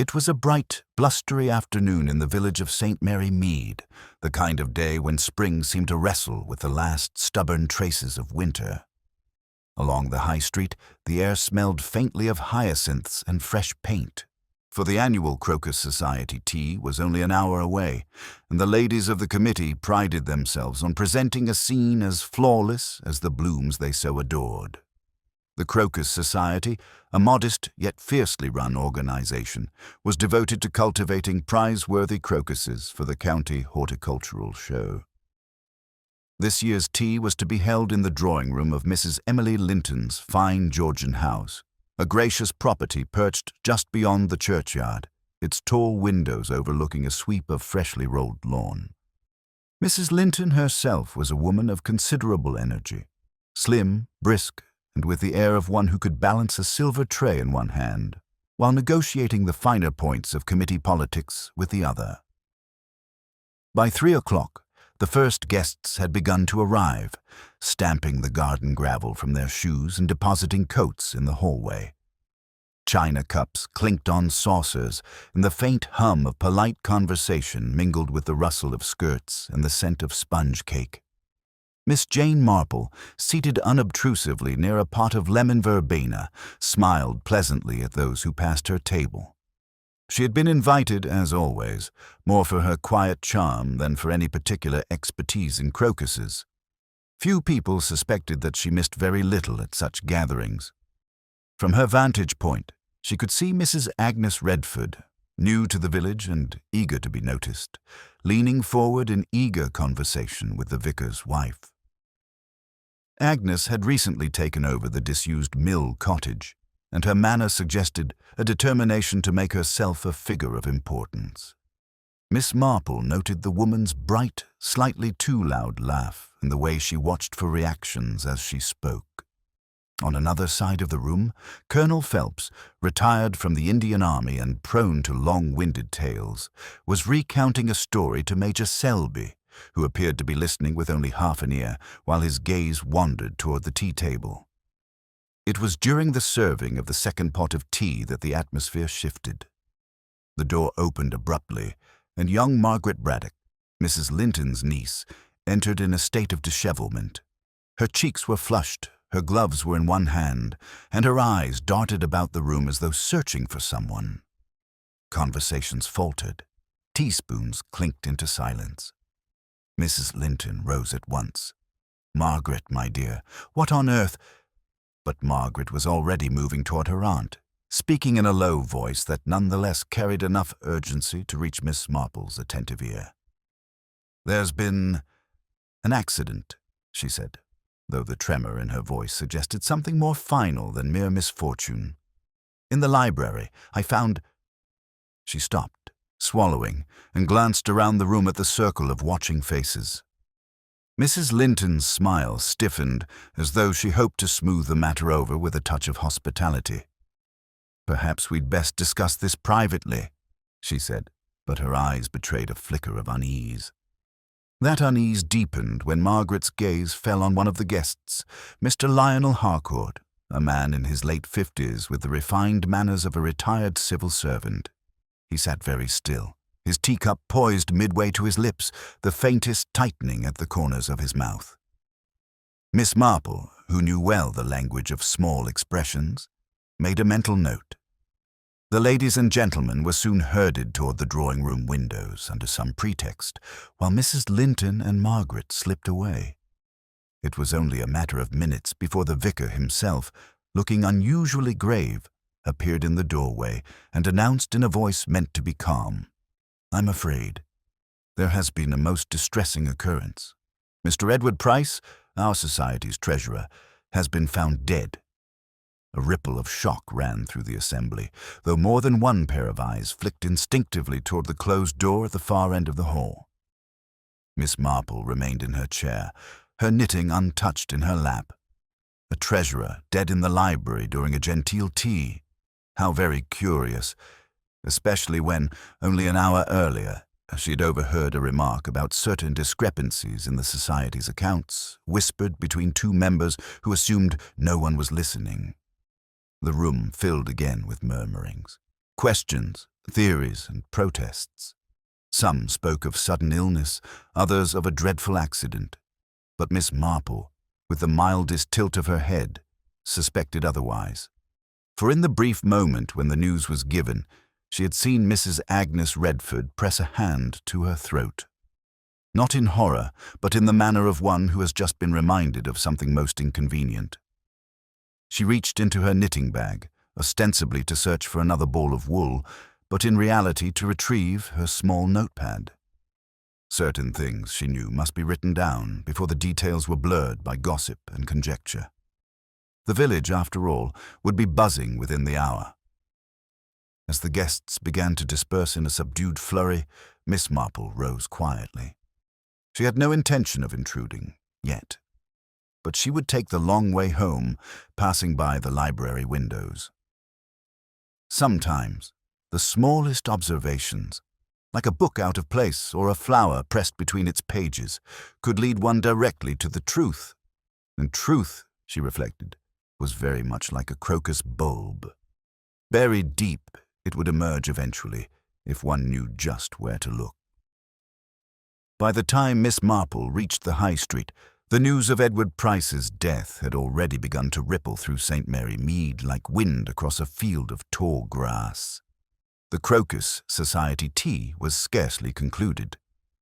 It was a bright, blustery afternoon in the village of St. Mary Mead, the kind of day when spring seemed to wrestle with the last stubborn traces of winter. Along the high street, the air smelled faintly of hyacinths and fresh paint, for the annual Crocus Society tea was only an hour away, and the ladies of the committee prided themselves on presenting a scene as flawless as the blooms they so adored. The Crocus Society, a modest yet fiercely run organization, was devoted to cultivating prize-worthy crocuses for the county horticultural show. This year's tea was to be held in the drawing room of Mrs. Emily Linton's fine Georgian house, a gracious property perched just beyond the churchyard, its tall windows overlooking a sweep of freshly rolled lawn. Mrs. Linton herself was a woman of considerable energy, slim, brisk, and with the air of one who could balance a silver tray in one hand, while negotiating the finer points of committee politics with the other. By 3 o'clock, the first guests had begun to arrive, stamping the garden gravel from their shoes and depositing coats in the hallway. China cups clinked on saucers, and the faint hum of polite conversation mingled with the rustle of skirts and the scent of sponge cake. Miss Jane Marple, seated unobtrusively near a pot of lemon verbena, smiled pleasantly at those who passed her table. She had been invited, as always, more for her quiet charm than for any particular expertise in crocuses. Few people suspected that she missed very little at such gatherings. From her vantage point, she could see Mrs. Agnes Redford, new to the village and eager to be noticed, leaning forward in eager conversation with the vicar's wife. Agnes had recently taken over the disused mill cottage, and her manner suggested a determination to make herself a figure of importance. Miss Marple noted the woman's bright, slightly too loud laugh and the way she watched for reactions as she spoke. On another side of the room, Colonel Phelps, retired from the Indian Army and prone to long-winded tales, was recounting a story to Major Selby, who appeared to be listening with only half an ear while his gaze wandered toward the tea-table. It was during the serving of the second pot of tea that the atmosphere shifted. The door opened abruptly, and young Margaret Braddock, Mrs. Linton's niece, entered in a state of dishevelment. Her cheeks were flushed, her gloves were in one hand, and her eyes darted about the room as though searching for someone. Conversations faltered. Teaspoons clinked into silence. Mrs. Linton rose at once. "Margaret, my dear, what on earth—" But Margaret was already moving toward her aunt, speaking in a low voice that nonetheless carried enough urgency to reach Miss Marple's attentive ear. "There's been an accident," she said, though the tremor in her voice suggested something more final than mere misfortune. "In the library, I found—" She stopped, swallowing, and glanced around the room at the circle of watching faces. Mrs. Linton's smile stiffened as though she hoped to smooth the matter over with a touch of hospitality. "Perhaps we'd best discuss this privately," she said, but her eyes betrayed a flicker of unease. That unease deepened when Margaret's gaze fell on one of the guests, Mr. Lionel Harcourt, a man in his late 50s with the refined manners of a retired civil servant. He sat very still, his teacup poised midway to his lips, the faintest tightening at the corners of his mouth. Miss Marple, who knew well the language of small expressions, made a mental note. The ladies and gentlemen were soon herded toward the drawing-room windows under some pretext, while Mrs. Linton and Margaret slipped away. It was only a matter of minutes before the vicar himself, looking unusually grave, appeared in the doorway and announced in a voice meant to be calm, "I'm afraid there has been a most distressing occurrence. Mr. Edward Price, our society's treasurer, has been found dead." A ripple of shock ran through the assembly, though more than one pair of eyes flicked instinctively toward the closed door at the far end of the hall. Miss Marple remained in her chair, her knitting untouched in her lap. A treasurer dead in the library during a genteel tea. How very curious, especially when, only an hour earlier, she had overheard a remark about certain discrepancies in the society's accounts, whispered between two members who assumed no one was listening. The room filled again with murmurings. Questions, theories and protests. Some spoke of sudden illness, others of a dreadful accident. But Miss Marple, with the mildest tilt of her head, suspected otherwise. For in the brief moment when the news was given, she had seen Mrs. Agnes Redford press a hand to her throat. Not in horror, but in the manner of one who has just been reminded of something most inconvenient. She reached into her knitting bag, ostensibly to search for another ball of wool, but in reality to retrieve her small notepad. Certain things, she knew, must be written down before the details were blurred by gossip and conjecture. The village, after all, would be buzzing within the hour. As the guests began to disperse in a subdued flurry, Miss Marple rose quietly. She had no intention of intruding, yet. But she would take the long way home, passing by the library windows. Sometimes, the smallest observations, like a book out of place or a flower pressed between its pages, could lead one directly to the truth. And truth, she reflected, was very much like a crocus bulb. Buried deep, it would emerge eventually, if one knew just where to look. By the time Miss Marple reached the High Street, the news of Edward Price's death had already begun to ripple through St. Mary Mead like wind across a field of tall grass. The Crocus Society tea was scarcely concluded,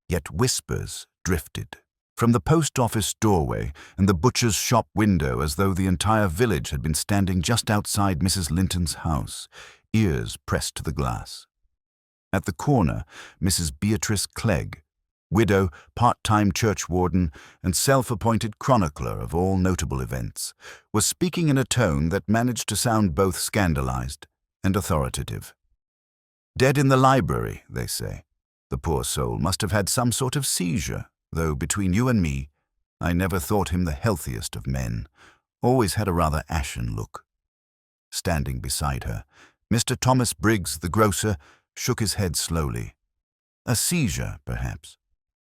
yet whispers drifted from the post office doorway and the butcher's shop window as though the entire village had been standing just outside Mrs. Linton's house, ears pressed to the glass. At the corner, Mrs. Beatrice Clegg, widow, part-time churchwarden, and self-appointed chronicler of all notable events, was speaking in a tone that managed to sound both scandalized and authoritative. Dead in the library, they say. The poor soul must have had some sort of seizure, though between you and me, I never thought him the healthiest of men. Always had a rather ashen look. Standing beside her, Mr. Thomas Briggs, the grocer, shook his head slowly. A seizure, perhaps.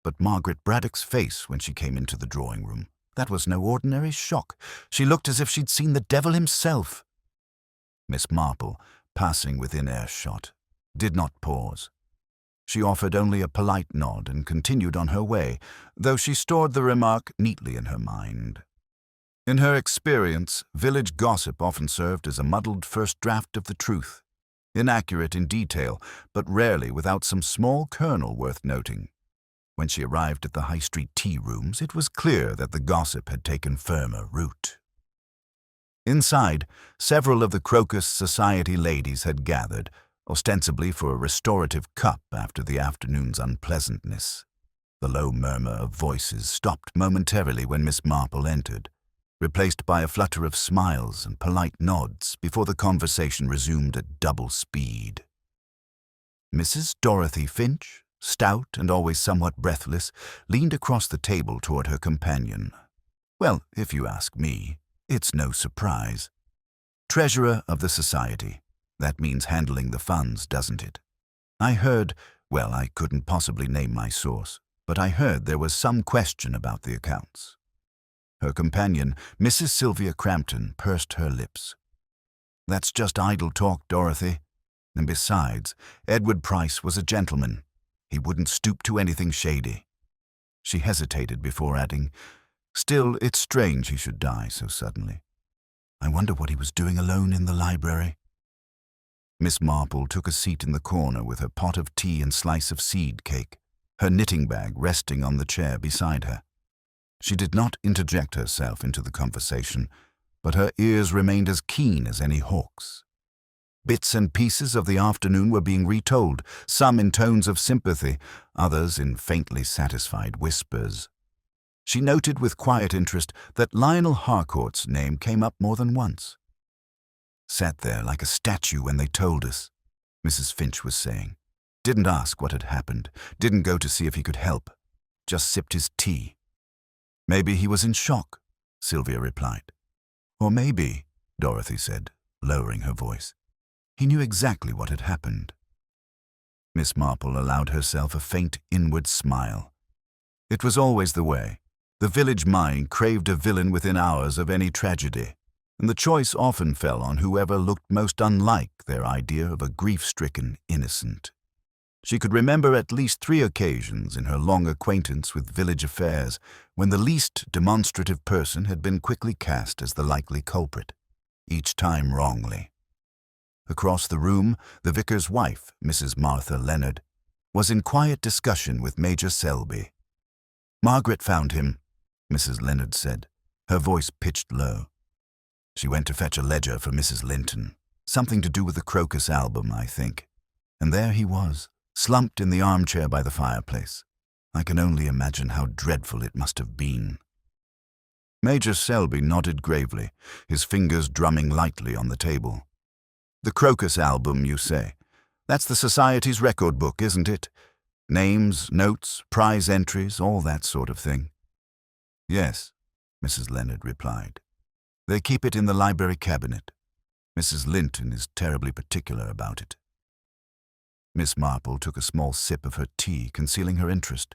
But Margaret Braddock's face when she came into the drawing-room, that was no ordinary shock. She looked as if she'd seen the devil himself. Miss Marple, passing within earshot, did not pause. She offered only a polite nod and continued on her way, though she stored the remark neatly in her mind. In her experience, village gossip often served as a muddled first draft of the truth, inaccurate in detail, but rarely without some small kernel worth noting. When she arrived at the High Street tea-rooms, it was clear that the gossip had taken firmer root. Inside, several of the Crocus Society ladies had gathered, ostensibly for a restorative cup after the afternoon's unpleasantness. The low murmur of voices stopped momentarily when Miss Marple entered, replaced by a flutter of smiles and polite nods before the conversation resumed at double speed. Mrs. Dorothy Finch, stout and always somewhat breathless, leaned across the table toward her companion. Well, if you ask me, it's no surprise. Treasurer of the society. That means handling the funds, doesn't it? I heard, well, I couldn't possibly name my source, but I heard there was some question about the accounts. Her companion, Mrs. Sylvia Crampton, pursed her lips. That's just idle talk, Dorothy. And besides, Edward Price was a gentleman. He wouldn't stoop to anything shady. She hesitated before adding, still, it's strange he should die so suddenly. I wonder what he was doing alone in the library. Miss Marple took a seat in the corner with her pot of tea and slice of seed cake, her knitting bag resting on the chair beside her. She did not interject herself into the conversation, but her ears remained as keen as any hawk's. Bits and pieces of the afternoon were being retold, some in tones of sympathy, others in faintly satisfied whispers. She noted with quiet interest that Lionel Harcourt's name came up more than once. Sat there like a statue when they told us, Mrs. Finch was saying. Didn't ask what had happened, didn't go to see if he could help, just sipped his tea. Maybe he was in shock, Sylvia replied. Or maybe, Dorothy said, lowering her voice, he knew exactly what had happened. Miss Marple allowed herself a faint inward smile. It was always the way. The village mind craved a villain within hours of any tragedy. and the choice often fell on whoever looked most unlike their idea of a grief-stricken innocent. She could remember at least 3 occasions in her long acquaintance with village affairs when the least demonstrative person had been quickly cast as the likely culprit, each time wrongly. Across the room, the vicar's wife, Mrs. Martha Leonard, was in quiet discussion with Major Selby. "Margaret found him," Mrs. Leonard said, her voice pitched low. "She went to fetch a ledger for Mrs. Linton, something to do with the Crocus album, I think. And there he was, slumped in the armchair by the fireplace. I can only imagine how dreadful it must have been." Major Selby nodded gravely, his fingers drumming lightly on the table. "The Crocus album, you say? That's the Society's record book, isn't it? Names, notes, prize entries, all that sort of thing." "Yes," Mrs. Leonard replied. "They keep it in the library cabinet. Mrs. Linton is terribly particular about it." Miss Marple took a small sip of her tea, concealing her interest.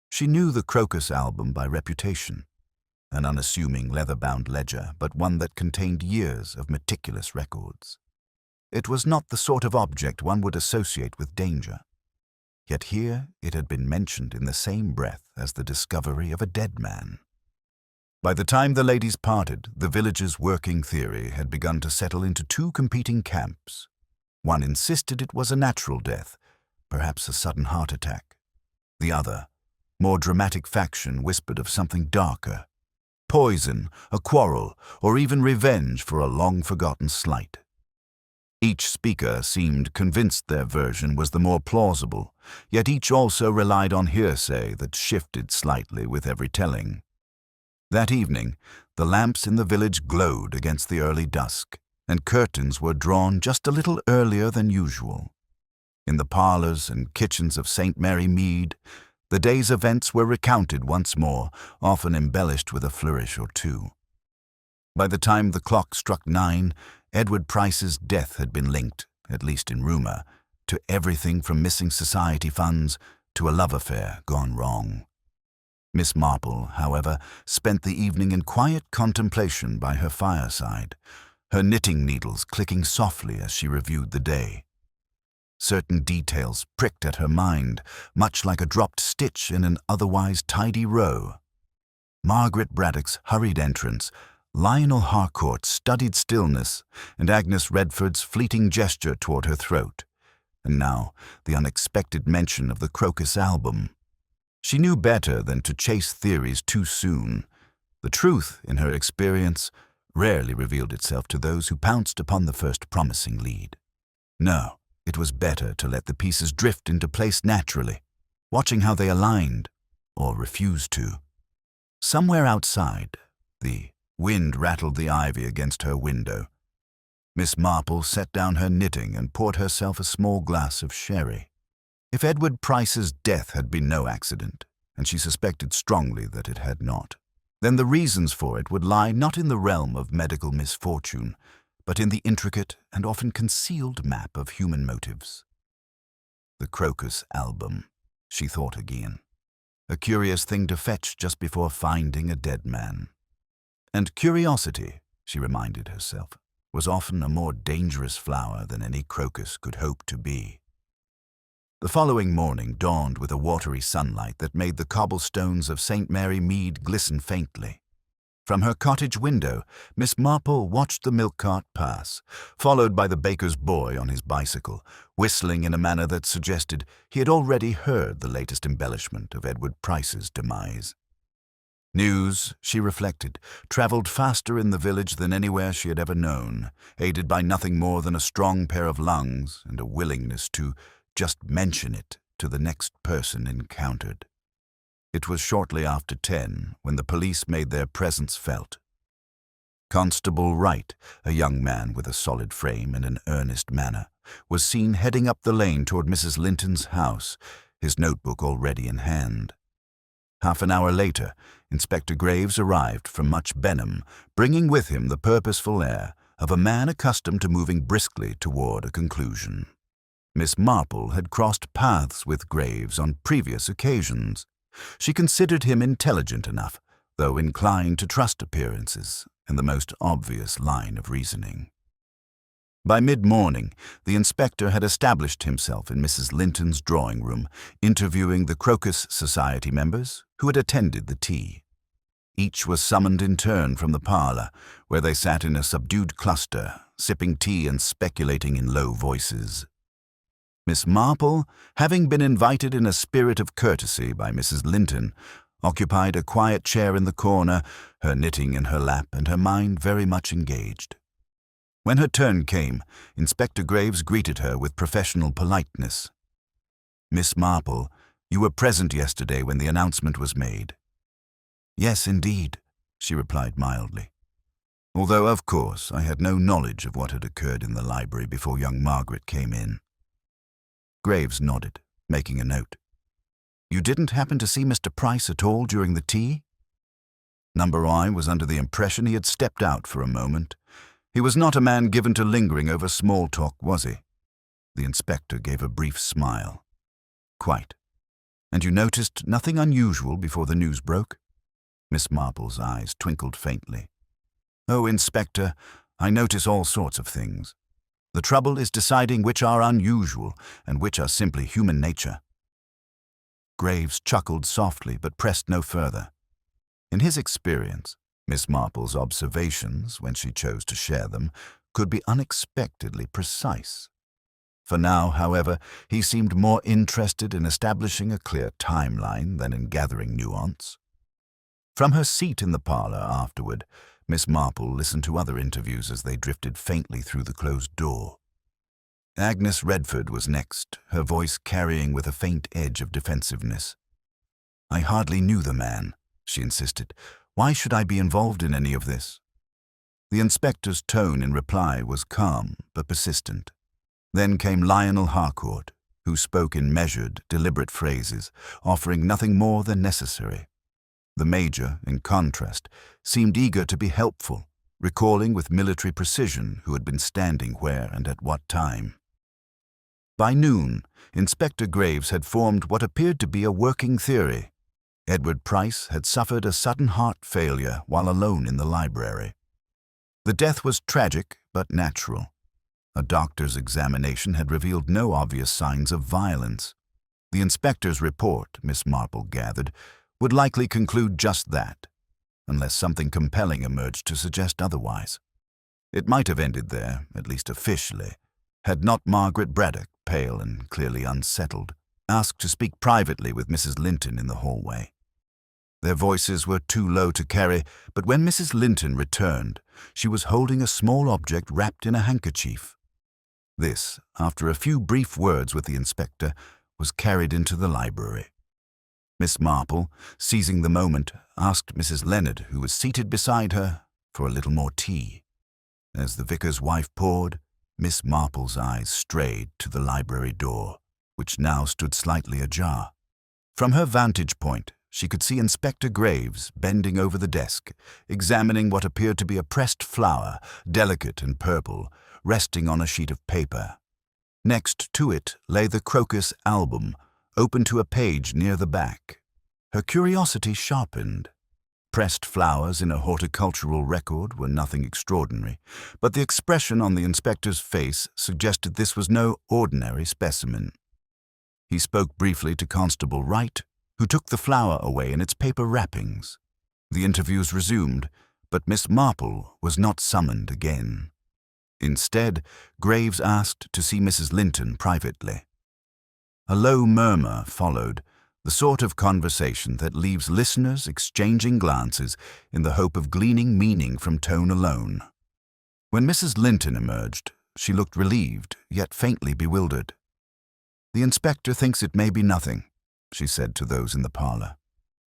She knew the Crocus album by reputation, an unassuming leather-bound ledger, but one that contained years of meticulous records. It was not the sort of object one would associate with danger. Yet here it had been mentioned in the same breath as the discovery of a dead man. By the time the ladies parted, the village's working theory had begun to settle into 2 competing camps. One insisted it was a natural death, perhaps a sudden heart attack. The other, more dramatic faction, whispered of something darker: poison, a quarrel, or even revenge for a long-forgotten slight. Each speaker seemed convinced their version was the more plausible, yet each also relied on hearsay that shifted slightly with every telling. That evening, the lamps in the village glowed against the early dusk, and curtains were drawn just a little earlier than usual. In the parlors and kitchens of St. Mary Mead, the day's events were recounted once more, often embellished with a flourish or 2. By the time the clock struck 9, Edward Price's death had been linked, at least in rumor, to everything from missing society funds to a love affair gone wrong. Miss Marple, however, spent the evening in quiet contemplation by her fireside, her knitting needles clicking softly as she reviewed the day. Certain details pricked at her mind, much like a dropped stitch in an otherwise tidy row. Margaret Braddock's hurried entrance, Lionel Harcourt's studied stillness, and Agnes Redford's fleeting gesture toward her throat. And now, the unexpected mention of the Crocus album. She knew better than to chase theories too soon. The truth, in her experience, rarely revealed itself to those who pounced upon the first promising lead. No, it was better to let the pieces drift into place naturally, watching how they aligned, or refused to. Somewhere outside, the wind rattled the ivy against her window. Miss Marple set down her knitting and poured herself a small glass of sherry. If Edward Price's death had been no accident, and she suspected strongly that it had not, then the reasons for it would lie not in the realm of medical misfortune, but in the intricate and often concealed map of human motives. The Crocus album, she thought again. A curious thing to fetch just before finding a dead man. And curiosity, she reminded herself, was often a more dangerous flower than any crocus could hope to be. The following morning dawned with a watery sunlight that made the cobblestones of St. Mary Mead glisten faintly. From her cottage window, Miss Marple watched the milk cart pass, followed by the baker's boy on his bicycle, whistling in a manner that suggested he had already heard the latest embellishment of Edward Price's demise. News, she reflected, traveled faster in the village than anywhere she had ever known, aided by nothing more than a strong pair of lungs and a willingness to just mention it to the next person encountered. It was shortly after 10 when the police made their presence felt. Constable Wright, a young man with a solid frame and an earnest manner, was seen heading up the lane toward Mrs. Linton's house, his notebook already in hand. Half an hour later, Inspector Graves arrived from Much Benham, bringing with him the purposeful air of a man accustomed to moving briskly toward a conclusion. Miss Marple had crossed paths with Graves on previous occasions. She considered him intelligent enough, though inclined to trust appearances, and the most obvious line of reasoning. By mid-morning, the inspector had established himself in Mrs. Linton's drawing room, interviewing the Crocus Society members who had attended the tea. Each was summoned in turn from the parlour, where they sat in a subdued cluster, sipping tea and speculating in low voices. Miss Marple, having been invited in a spirit of courtesy by Mrs. Linton, occupied a quiet chair in the corner, her knitting in her lap and her mind very much engaged. When her turn came, Inspector Graves greeted her with professional politeness. "Miss Marple, you were present yesterday when the announcement was made." "Yes, indeed," she replied mildly. "Although, of course, I had no knowledge of what had occurred in the library before young Margaret came in." Graves nodded, making a note. "You didn't happen to see Mr. Price at all during the tea?" Number I was under the impression he had stepped out for a moment. He was not a man given to lingering over small talk, was he? The inspector gave a brief smile. "Quite. And you noticed nothing unusual before the news broke?" Miss Marple's eyes twinkled faintly. "Oh, Inspector, I notice all sorts of things. The trouble is deciding which are unusual and which are simply human nature." Graves chuckled softly but pressed no further. In his experience, Miss Marple's observations, when she chose to share them, could be unexpectedly precise. For now, however, he seemed more interested in establishing a clear timeline than in gathering nuance. From her seat in the parlour afterward, Miss Marple listened to other interviews as they drifted faintly through the closed door. Agnes Redford was next, her voice carrying with a faint edge of defensiveness. "I hardly knew the man," she insisted. "Why should I be involved in any of this?" The inspector's tone in reply was calm but persistent. Then came Lionel Harcourt, who spoke in measured, deliberate phrases, offering nothing more than necessary. The Major, in contrast, seemed eager to be helpful, recalling with military precision who had been standing where and at what time. By noon, Inspector Graves had formed what appeared to be a working theory. Edward Price had suffered a sudden heart failure while alone in the library. The death was tragic but natural. A doctor's examination had revealed no obvious signs of violence. The inspector's report, Miss Marple gathered, would likely conclude just that, unless something compelling emerged to suggest otherwise. It might have ended there, at least officially, had not Margaret Braddock, pale and clearly unsettled, asked to speak privately with Mrs. Linton in the hallway. Their voices were too low to carry, but when Mrs. Linton returned, she was holding a small object wrapped in a handkerchief. This, after a few brief words with the inspector, was carried into the library. Miss Marple, seizing the moment, asked Mrs. Leonard, who was seated beside her, for a little more tea. As the vicar's wife poured, Miss Marple's eyes strayed to the library door, which now stood slightly ajar. From her vantage point, she could see Inspector Graves bending over the desk, examining what appeared to be a pressed flower, delicate and purple, resting on a sheet of paper. Next to it lay the Crocus album, open to a page near the back. Her curiosity sharpened. Pressed flowers in a horticultural record were nothing extraordinary, but the expression on the inspector's face suggested this was no ordinary specimen. He spoke briefly to Constable Wright, who took the flower away in its paper wrappings. The interviews resumed, but Miss Marple was not summoned again. Instead, Graves asked to see Mrs. Linton privately. A low murmur followed, the sort of conversation that leaves listeners exchanging glances in the hope of gleaning meaning from tone alone. When Mrs. Linton emerged, she looked relieved, yet faintly bewildered. "The inspector thinks it may be nothing," she said to those in the parlour.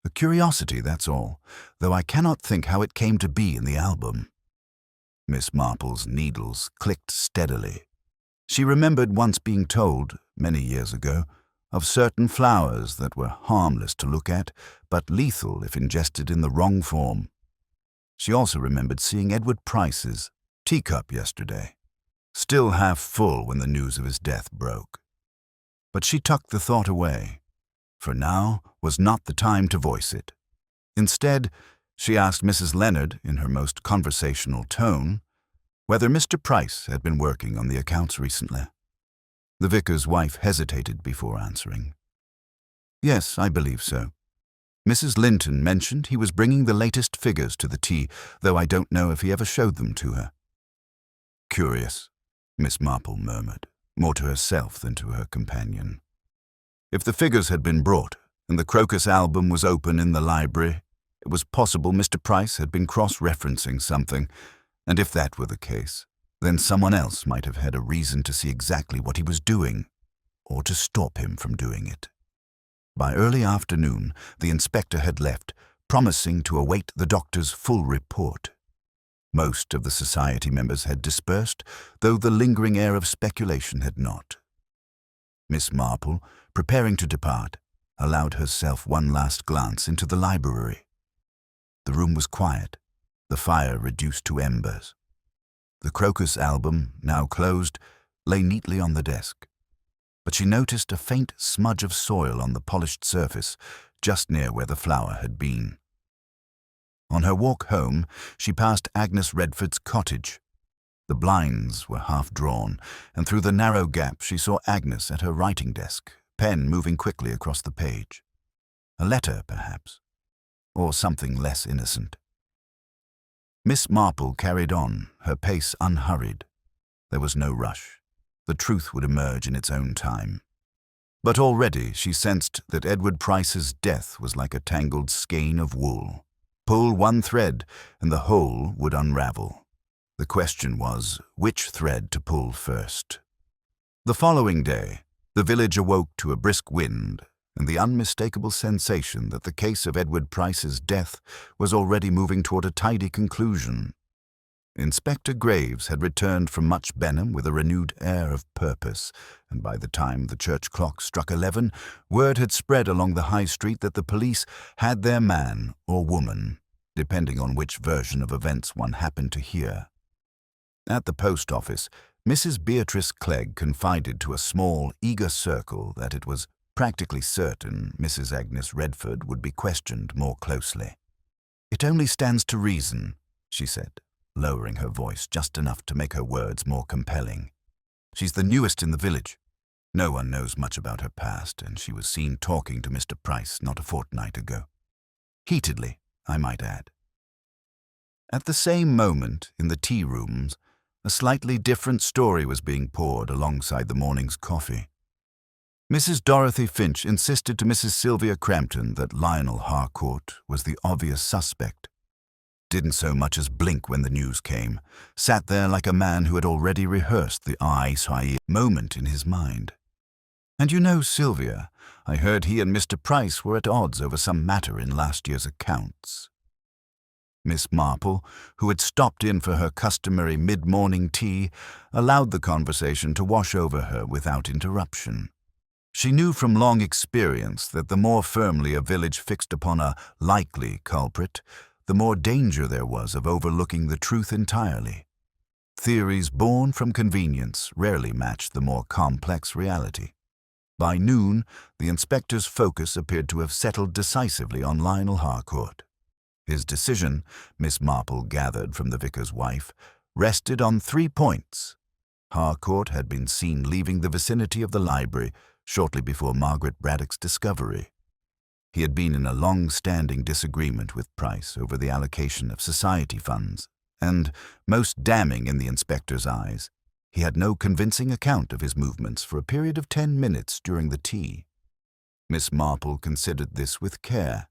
"A curiosity, that's all, though I cannot think how it came to be in the album." Miss Marple's needles clicked steadily. She remembered once being told, many years ago, of certain flowers that were harmless to look at, but lethal if ingested in the wrong form. She also remembered seeing Edward Price's teacup yesterday, still half full when the news of his death broke. But she tucked the thought away, for now was not the time to voice it. Instead, She asked Mrs. Leonard, in her most conversational tone, whether Mr. Price had been working on the accounts recently. The vicar's wife hesitated before answering. "Yes, I believe so. Mrs. Linton mentioned he was bringing the latest figures to the tea, though I don't know if he ever showed them to her." "Curious," Miss Marple murmured, more to herself than to her companion. If the figures had been brought, and the Crocus album was open in the library, it was possible Mr. Price had been cross-referencing something, and if that were the case, then someone else might have had a reason to see exactly what he was doing, or to stop him from doing it. By early afternoon, the inspector had left, promising to await the doctor's full report. Most of the society members had dispersed, though the lingering air of speculation had not. Miss Marple, preparing to depart, allowed herself one last glance into the library. The room was quiet, the fire reduced to embers. The Crocus album, now closed, lay neatly on the desk, but she noticed a faint smudge of soil on the polished surface, just near where the flower had been. On her walk home, she passed Agnes Redford's cottage. The blinds were half drawn, and through the narrow gap she saw Agnes at her writing desk, pen moving quickly across the page. A letter, perhaps, or something less innocent. Miss Marple carried on, her pace unhurried. There was no rush. The truth would emerge in its own time. But already she sensed that Edward Price's death was like a tangled skein of wool. Pull one thread, and the whole would unravel. The question was, which thread to pull first? The following day, the village awoke to a brisk wind and the unmistakable sensation that the case of Edward Price's death was already moving toward a tidy conclusion. Inspector Graves had returned from Much Benham with a renewed air of purpose, and by the time the church clock struck 11, word had spread along the high street that the police had their man or woman, depending on which version of events one happened to hear. At the post office, Mrs. Beatrice Clegg confided to a small, eager circle that it was practically certain Mrs. Agnes Redford would be questioned more closely. "It only stands to reason," she said, lowering her voice just enough to make her words more compelling. "She's the newest in the village. No one knows much about her past, and she was seen talking to Mr. Price not a fortnight ago. Heatedly, I might add." At the same moment, in the tea rooms, a slightly different story was being poured alongside the morning's coffee. Mrs. Dorothy Finch insisted to Mrs. Sylvia Crampton that Lionel Harcourt was the obvious suspect. Didn't so much as blink when the news came, sat there like a man who had already rehearsed the I-Sai moment in his mind. "And you know, Sylvia, I heard he and Mr. Price were at odds over some matter in last year's accounts." Miss Marple, who had stopped in for her customary mid-morning tea, allowed the conversation to wash over her without interruption. She knew from long experience that the more firmly a village fixed upon a likely culprit, the more danger there was of overlooking the truth entirely. Theories born from convenience rarely matched the more complex reality. By noon, the inspector's focus appeared to have settled decisively on Lionel Harcourt. His decision, Miss Marple gathered from the vicar's wife, rested on 3 points. Harcourt had been seen leaving the vicinity of the library shortly before Margaret Braddock's discovery. He had been in a long-standing disagreement with Price over the allocation of society funds, and, most damning in the inspector's eyes, he had no convincing account of his movements for a period of 10 minutes during the tea. Miss Marple considered this with care.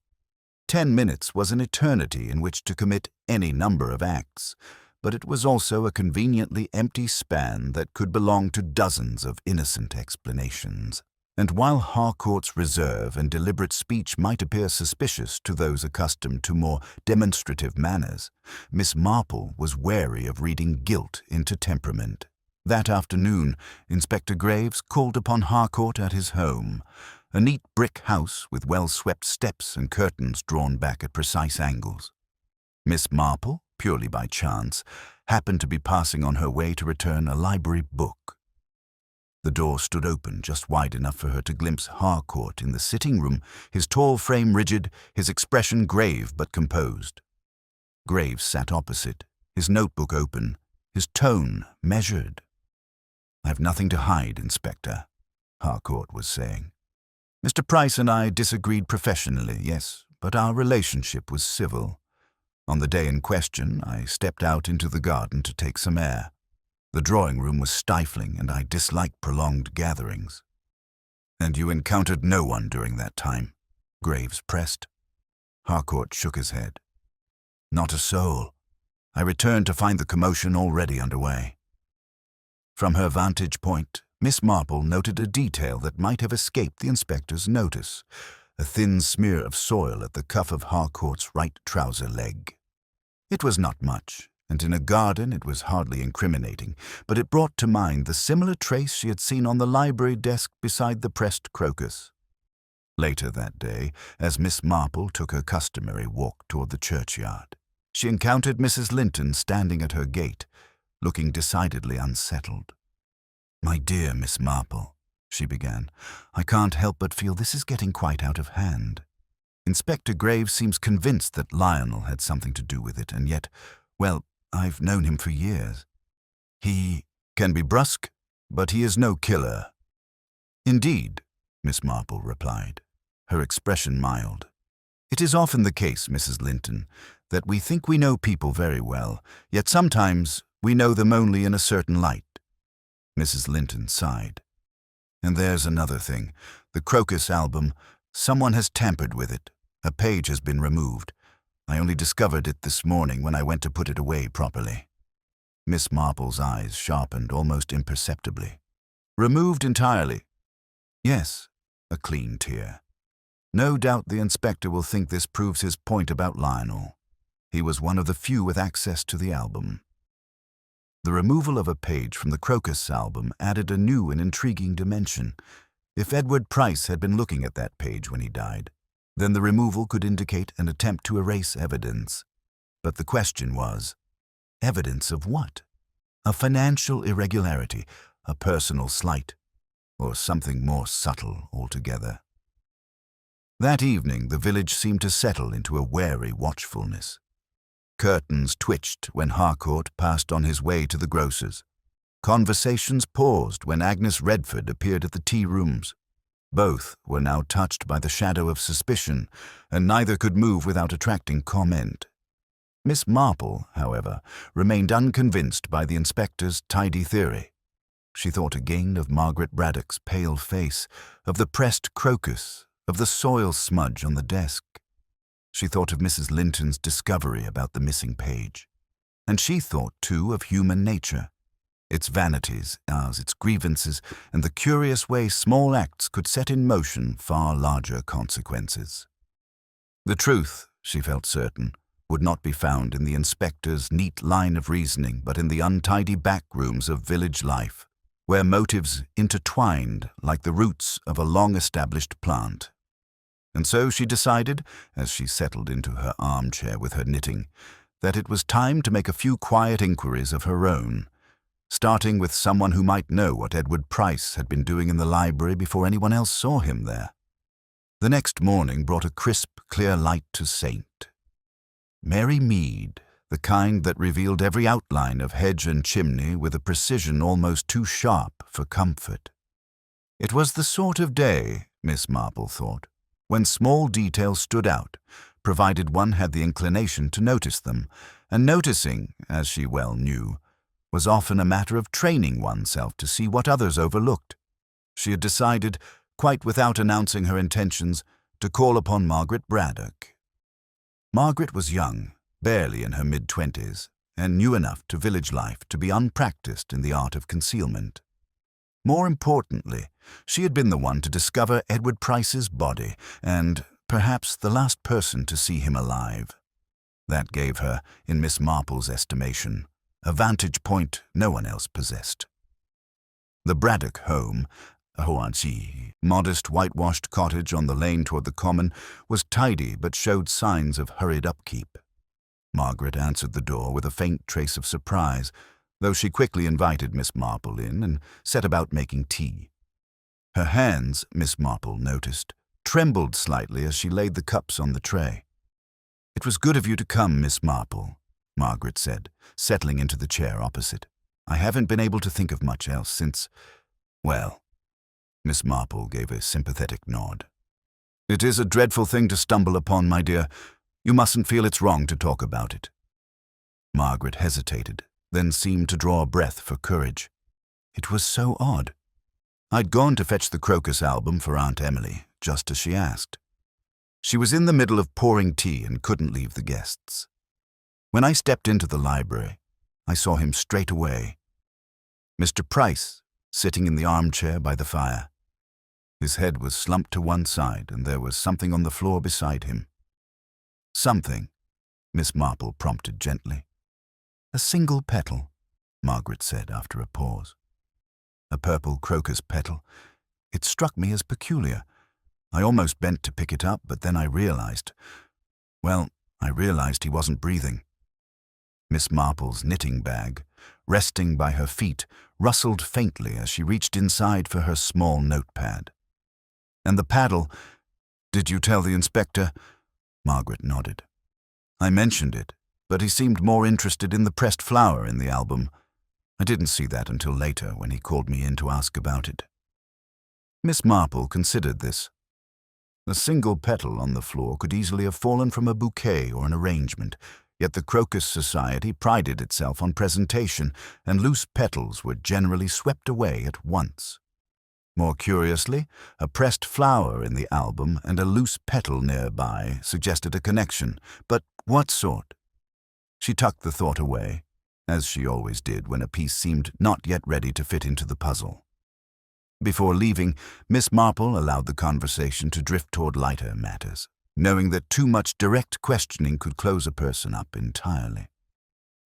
10 minutes was an eternity in which to commit any number of acts, but it was also a conveniently empty span that could belong to dozens of innocent explanations. And while Harcourt's reserve and deliberate speech might appear suspicious to those accustomed to more demonstrative manners, Miss Marple was wary of reading guilt into temperament. That afternoon, Inspector Graves called upon Harcourt at his home, a neat brick house with well-swept steps and curtains drawn back at precise angles. Miss Marple, purely by chance, happened to be passing on her way to return a library book. The door stood open just wide enough for her to glimpse Harcourt in the sitting room, his tall frame rigid, his expression grave but composed. Graves sat opposite, his notebook open, his tone measured. "I've nothing to hide, Inspector," Harcourt was saying. "Mr. Price and I disagreed professionally, yes, but our relationship was civil. On the day in question, I stepped out into the garden to take some air. The drawing room was stifling, and I dislike prolonged gatherings." "And you encountered no one during that time?" Graves pressed. Harcourt shook his head. "Not a soul. I returned to find the commotion already underway." From her vantage point, Miss Marple noted a detail that might have escaped the inspector's notice: a thin smear of soil at the cuff of Harcourt's right trouser leg. It was not much, and in a garden it was hardly incriminating, but it brought to mind the similar trace she had seen on the library desk beside the pressed crocus. Later that day, as Miss Marple took her customary walk toward the churchyard, she encountered Mrs. Linton standing at her gate, looking decidedly unsettled. "My dear Miss Marple," she began, "I can't help but feel this is getting quite out of hand. Inspector Graves seems convinced that Lionel had something to do with it, and yet, well, I've known him for years. He can be brusque, but he is no killer." "Indeed," Miss Marple replied, her expression mild. "It is often the case, Mrs. Linton, that we think we know people very well, yet sometimes we know them only in a certain light." Mrs. Linton sighed. "And there's another thing. The Crocus album, someone has tampered with it. A page has been removed. I only discovered it this morning when I went to put it away properly." Miss Marple's eyes sharpened almost imperceptibly. "Removed entirely?" "Yes," a clean tear. "No doubt the inspector will think this proves his point about Lionel. He was one of the few with access to the album." The removal of a page from the Crocus album added a new and intriguing dimension. If Edward Price had been looking at that page when he died, then the removal could indicate an attempt to erase evidence. But the question was, evidence of what? A financial irregularity, a personal slight, or something more subtle altogether? That evening, the village seemed to settle into a wary watchfulness. Curtains twitched when Harcourt passed on his way to the grocer's. Conversations paused when Agnes Redford appeared at the tea-rooms. Both were now touched by the shadow of suspicion, and neither could move without attracting comment. Miss Marple, however, remained unconvinced by the inspector's tidy theory. She thought again of Margaret Braddock's pale face, of the pressed crocus, of the soil smudge on the desk. She thought of Mrs. Linton's discovery about the missing page. And she thought, too, of human nature, its vanities, its grievances, and the curious way small acts could set in motion far larger consequences. The truth, she felt certain, would not be found in the inspector's neat line of reasoning, but in the untidy back rooms of village life, where motives intertwined like the roots of a long-established plant. And so she decided, as she settled into her armchair with her knitting, that it was time to make a few quiet inquiries of her own, starting with someone who might know what Edward Price had been doing in the library before anyone else saw him there. The next morning brought a crisp, clear light to Saint. Mary Mead, the kind that revealed every outline of hedge and chimney with a precision almost too sharp for comfort. It was the sort of day, Miss Marple thought, when small details stood out, provided one had the inclination to notice them, and noticing, as she well knew, was often a matter of training oneself to see what others overlooked. She had decided, quite without announcing her intentions, to call upon Margaret Braddock. Margaret was young, barely in her mid-20s, and knew enough to village life to be unpracticed in the art of concealment. More importantly, she had been the one to discover Edward Price's body, and perhaps the last person to see him alive. That gave her, in Miss Marple's estimation, a vantage point no one else possessed. The Braddock home, a modest whitewashed cottage on the lane toward the common, was tidy but showed signs of hurried upkeep. Margaret answered the door with a faint trace of surprise, though she quickly invited Miss Marple in and set about making tea. Her hands, Miss Marple noticed, trembled slightly as she laid the cups on the tray. "It was good of you to come, Miss Marple," Margaret said, settling into the chair opposite. "I haven't been able to think of much else since, well," Miss Marple gave a sympathetic nod. "It is a dreadful thing to stumble upon, my dear. You mustn't feel it's wrong to talk about it." Margaret hesitated, then seemed to draw a breath for courage. It was so odd. I'd gone to fetch the Crocus album for Aunt Emily, just as she asked. She was in the middle of pouring tea and couldn't leave the guests. When I stepped into the library, I saw him straight away. Mr. Price, sitting in the armchair by the fire. His head was slumped to one side, and there was something on the floor beside him. "Something," Miss Marple prompted gently. "A single petal," Margaret said after a pause. A purple crocus petal. It struck me as peculiar. I almost bent to pick it up, but then I realized he wasn't breathing. Miss Marple's knitting bag, resting by her feet, rustled faintly as she reached inside for her small notepad. "And the paddle, did you tell the inspector?" Margaret nodded. "I mentioned it, but he seemed more interested in the pressed flower in the album. I didn't see that until later when he called me in to ask about it." Miss Marple considered this. A single petal on the floor could easily have fallen from a bouquet or an arrangement, yet the Crocus Society prided itself on presentation, and loose petals were generally swept away at once. More curiously, a pressed flower in the album and a loose petal nearby suggested a connection, but what sort? She tucked the thought away, as she always did when a piece seemed not yet ready to fit into the puzzle. Before leaving, Miss Marple allowed the conversation to drift toward lighter matters, knowing that too much direct questioning could close a person up entirely.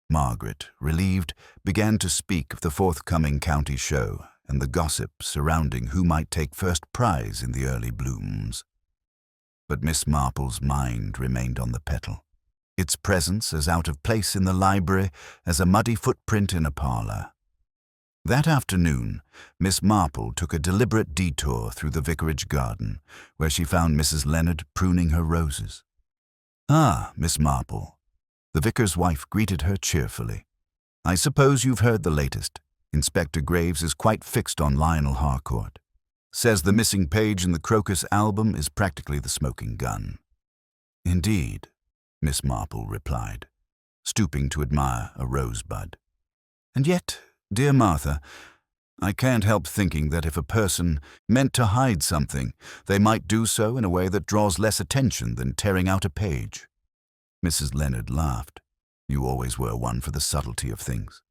Margaret, relieved, began to speak of the forthcoming county show and the gossip surrounding who might take first prize in the early blooms. But Miss Marple's mind remained on the petal, its presence as out of place in the library as a muddy footprint in a parlor. That afternoon, Miss Marple took a deliberate detour through the vicarage garden, where she found Mrs. Leonard pruning her roses. "Ah, Miss Marple," the vicar's wife greeted her cheerfully. "I suppose you've heard the latest. Inspector Graves is quite fixed on Lionel Harcourt. Says the missing page in the Crocus album is practically the smoking gun." "Indeed," Miss Marple replied, stooping to admire a rosebud. "And yet, dear Martha, I can't help thinking that if a person meant to hide something, they might do so in a way that draws less attention than tearing out a page." Mrs. Leonard laughed. "You always were one for the subtlety of things."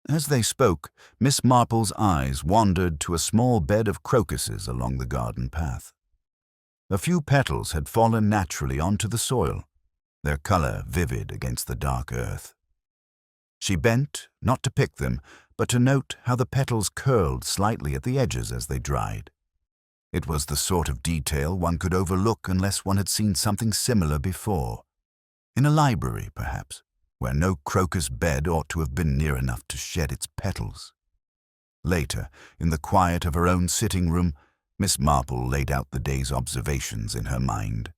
As they spoke, Miss Marple's eyes wandered to a small bed of crocuses along the garden path. A few petals had fallen naturally onto the soil, their color vivid against the dark earth. She bent, not to pick them, but to note how the petals curled slightly at the edges as they dried. It was the sort of detail one could overlook unless one had seen something similar before. In a library, perhaps, where no crocus bed ought to have been near enough to shed its petals. Later, in the quiet of her own sitting room, Miss Marple laid out the day's observations in her mind.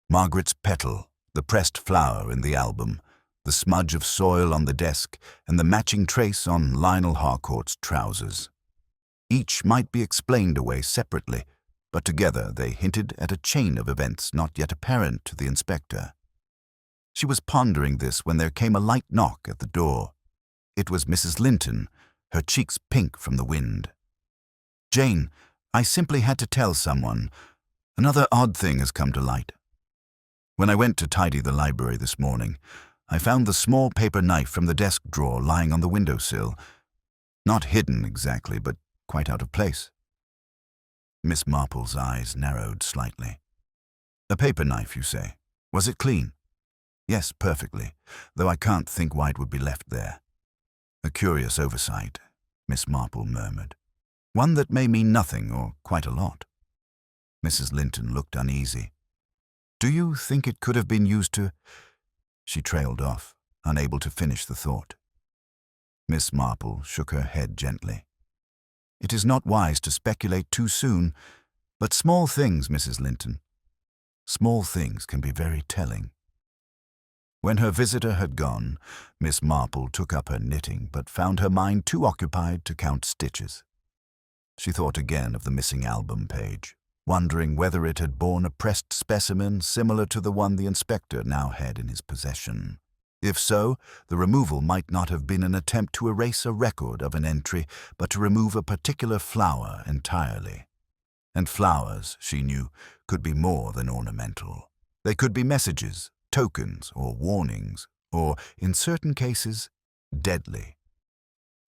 Margaret's petal, the pressed flower in the album, the smudge of soil on the desk, and the matching trace on Lionel Harcourt's trousers. Each might be explained away separately, but together they hinted at a chain of events not yet apparent to the inspector. She was pondering this when there came a light knock at the door. It was Mrs. Linton, her cheeks pink from the wind. "Jane, I simply had to tell someone. Another odd thing has come to light. When I went to tidy the library this morning, I found the small paper knife from the desk drawer lying on the windowsill. Not hidden exactly, but quite out of place." Miss Marple's eyes narrowed slightly. "A paper knife, you say? Was it clean?" "Yes, perfectly, though I can't think why it would be left there." "A curious oversight," Miss Marple murmured. "One that may mean nothing or quite a lot." Mrs. Linton looked uneasy. "Do you think it could have been used to—" She trailed off, unable to finish the thought. Miss Marple shook her head gently. "It is not wise to speculate too soon, but small things, Mrs. Linton. Small things can be very telling." When her visitor had gone, Miss Marple took up her knitting, but found her mind too occupied to count stitches. She thought again of the missing album page, wondering whether it had borne a pressed specimen similar to the one the inspector now had in his possession. If so, the removal might not have been an attempt to erase a record of an entry, but to remove a particular flower entirely. And flowers, she knew, could be more than ornamental. They could be messages, tokens, or warnings, or, in certain cases, deadly.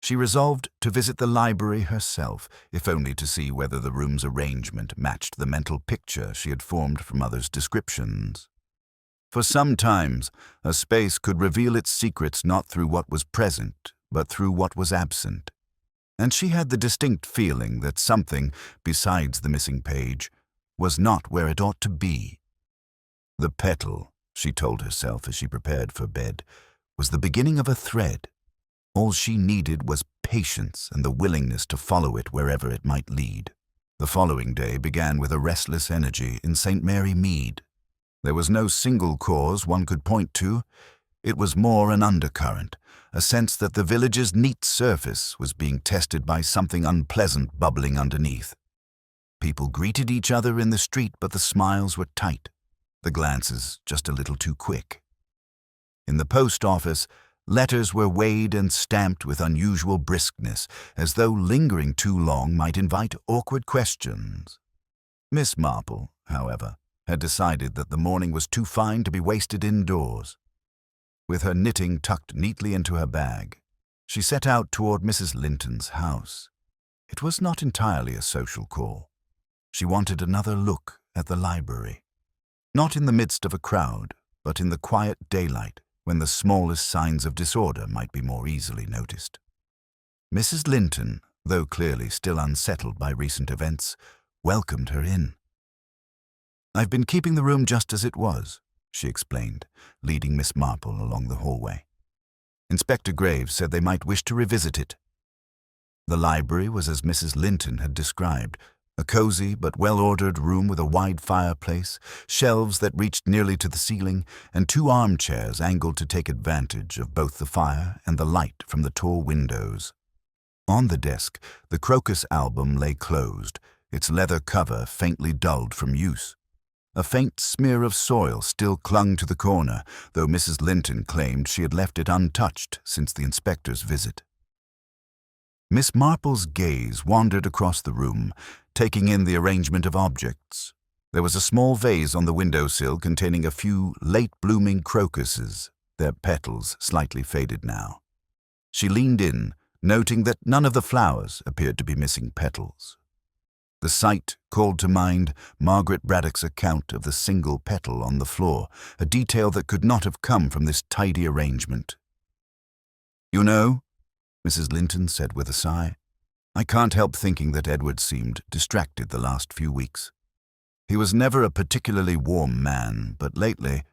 She resolved to visit the library herself, if only to see whether the room's arrangement matched the mental picture she had formed from others' descriptions. For sometimes, a space could reveal its secrets not through what was present, but through what was absent. And she had the distinct feeling that something, besides the missing page, was not where it ought to be. The petal, she told herself as she prepared for bed, was the beginning of a thread. All she needed was patience and the willingness to follow it wherever it might lead. The following day began with a restless energy in St. Mary Mead. There was no single cause one could point to. It was more an undercurrent, a sense that the village's neat surface was being tested by something unpleasant bubbling underneath. People greeted each other in the street, but the smiles were tight, the glances just a little too quick. In the post office, letters were weighed and stamped with unusual briskness, as though lingering too long might invite awkward questions. Miss Marple, however, had decided that the morning was too fine to be wasted indoors. With her knitting tucked neatly into her bag, she set out toward Mrs. Linton's house. It was not entirely a social call. She wanted another look at the library. Not in the midst of a crowd, but in the quiet daylight, when the smallest signs of disorder might be more easily noticed. Mrs. Linton, though clearly still unsettled by recent events, welcomed her in. "I've been keeping the room just as it was," she explained, leading Miss Marple along the hallway. "Inspector Graves said they might wish to revisit it." The library was as Mrs. Linton had described, a cozy but well-ordered room with a wide fireplace, shelves that reached nearly to the ceiling, and 2 armchairs angled to take advantage of both the fire and the light from the tall windows. On the desk, the Crocus album lay closed, its leather cover faintly dulled from use. A faint smear of soil still clung to the corner, though Mrs. Linton claimed she had left it untouched since the inspector's visit. Miss Marple's gaze wandered across the room, taking in the arrangement of objects. There was a small vase on the windowsill containing a few late-blooming crocuses, their petals slightly faded now. She leaned in, noting that none of the flowers appeared to be missing petals. The sight called to mind Margaret Braddock's account of the single petal on the floor, a detail that could not have come from this tidy arrangement. "You know," Mrs. Linton said with a sigh, "I can't help thinking that Edward seemed distracted the last few weeks. He was never a particularly warm man, but lately,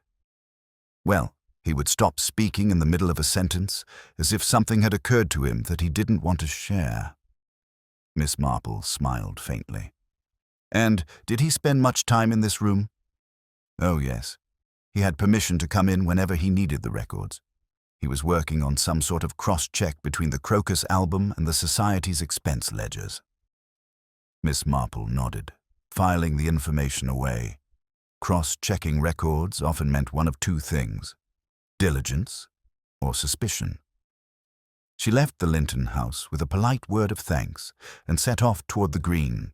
well, he would stop speaking in the middle of a sentence, as if something had occurred to him that he didn't want to share." Miss Marple smiled faintly. "And did he spend much time in this room?" "Oh, yes. He had permission to come in whenever he needed the records. He was working on some sort of cross-check between the Crocus album and the Society's expense ledgers." Miss Marple nodded, filing the information away. Cross-checking records often meant one of 2 things: diligence or suspicion. She left the Linton house with a polite word of thanks and set off toward the green.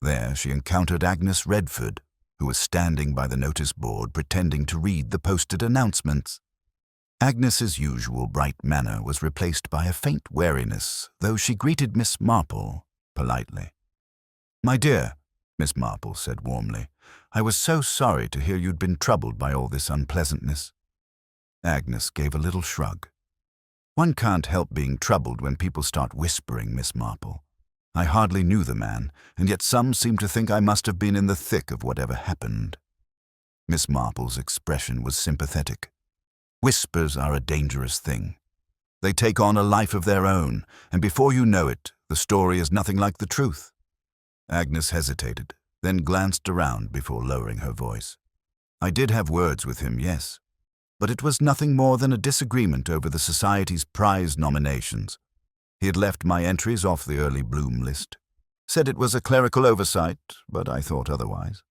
There she encountered Agnes Redford, who was standing by the notice board pretending to read the posted announcements. Agnes's usual bright manner was replaced by a faint wariness, though she greeted Miss Marple politely. "My dear," Miss Marple said warmly, "I was so sorry to hear you'd been troubled by all this unpleasantness." Agnes gave a little shrug. "One can't help being troubled when people start whispering, Miss Marple. I hardly knew the man, and yet some seem to think I must have been in the thick of whatever happened." Miss Marple's expression was sympathetic. "Whispers are a dangerous thing. They take on a life of their own, and before you know it, the story is nothing like the truth." Agnes hesitated, then glanced around before lowering her voice. "I did have words with him, yes. but it was nothing more than a disagreement over the Society's prize nominations. He had left my entries off the early bloom list. Said it was a clerical oversight, but I thought otherwise.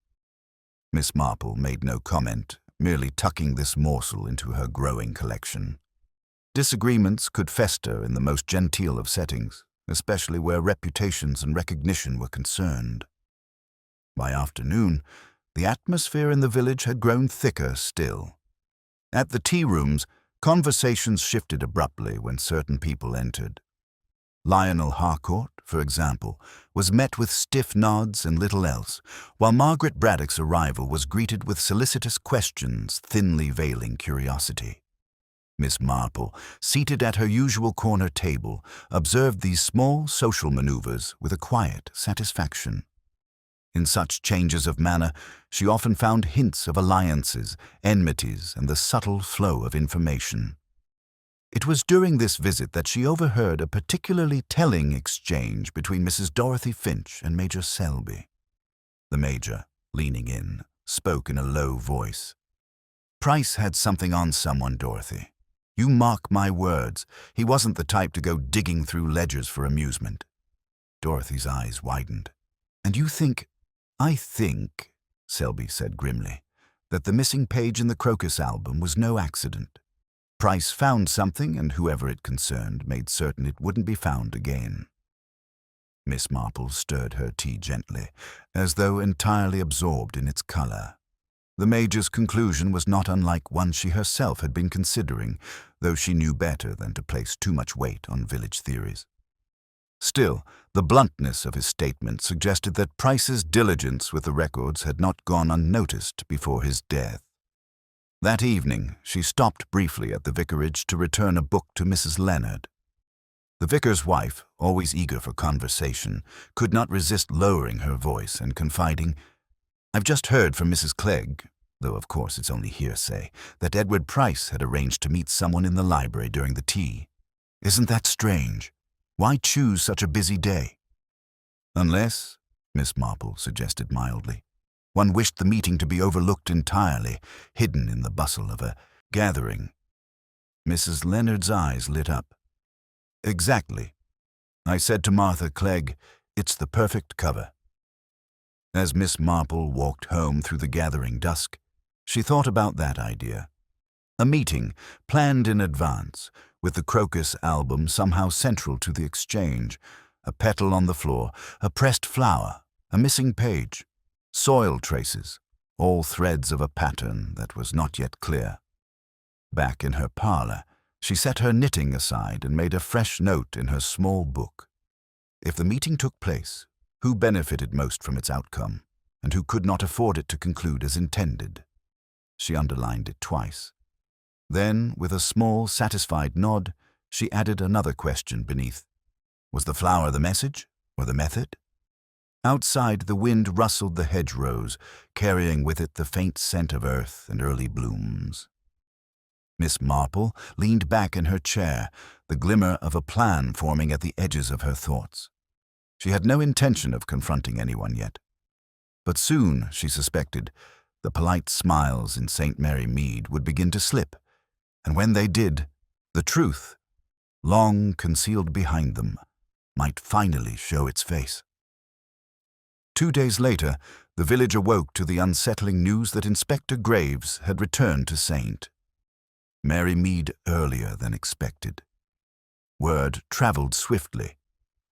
Miss Marple made no comment, merely tucking this morsel into her growing collection. Disagreements could fester in the most genteel of settings, especially where reputations and recognition were concerned. By afternoon, the atmosphere in the village had grown thicker still. At the tea rooms, conversations shifted abruptly when certain people entered. Lionel Harcourt, for example, was met with stiff nods and little else, while Margaret Braddock's arrival was greeted with solicitous questions thinly veiling curiosity. Miss Marple, seated at her usual corner table, observed these small social maneuvers with a quiet satisfaction. In such changes of manner, she often found hints of alliances, enmities, and the subtle flow of information. It was during this visit that she overheard a particularly telling exchange between Mrs. Dorothy Finch and Major Selby. The Major, leaning in, spoke in a low voice. "Price had something on someone, Dorothy. You mark my words, he wasn't the type to go digging through ledgers for amusement." Dorothy's eyes widened. "And you think—" "I think," Selby said grimly, "that the missing page in the Crocus album was no accident. Price found something, and whoever it concerned made certain it wouldn't be found again." Miss Marple stirred her tea gently, as though entirely absorbed in its color. The Major's conclusion was not unlike one she herself had been considering, though she knew better than to place too much weight on village theories. Still, the bluntness of his statement suggested that Price's diligence with the records had not gone unnoticed before his death. That evening, she stopped briefly at the vicarage to return a book to Mrs. Leonard. The vicar's wife, always eager for conversation, could not resist lowering her voice and confiding, "I've just heard from Mrs. Clegg, though of course it's only hearsay, that Edward Price had arranged to meet someone in the library during the tea. Isn't that strange? Why choose such a busy day?" "Unless," Miss Marple suggested mildly, "one wished the meeting to be overlooked entirely, hidden in the bustle of a gathering." Mrs. Leonard's eyes lit up. "Exactly. I said to Martha Clegg, it's the perfect cover." As Miss Marple walked home through the gathering dusk, she thought about that idea. A meeting, planned in advance, with the Crocus album somehow central to the exchange, a petal on the floor, a pressed flower, a missing page, soil traces, all threads of a pattern that was not yet clear. Back in her parlor, she set her knitting aside and made a fresh note in her small book. If the meeting took place, who benefited most from its outcome, and who could not afford it to conclude as intended? She underlined it twice. Then, with a small, satisfied nod, she added another question beneath. Was the flower the message, or the method? Outside, the wind rustled the hedgerows, carrying with it the faint scent of earth and early blooms. Miss Marple leaned back in her chair, the glimmer of a plan forming at the edges of her thoughts. She had no intention of confronting anyone yet. But soon, she suspected, the polite smiles in St. Mary Mead would begin to slip, and when they did, the truth, long concealed behind them, might finally show its face. 2 days later, the village awoke to the unsettling news that Inspector Graves had returned to St. Mary Mead earlier than expected. Word traveled swiftly.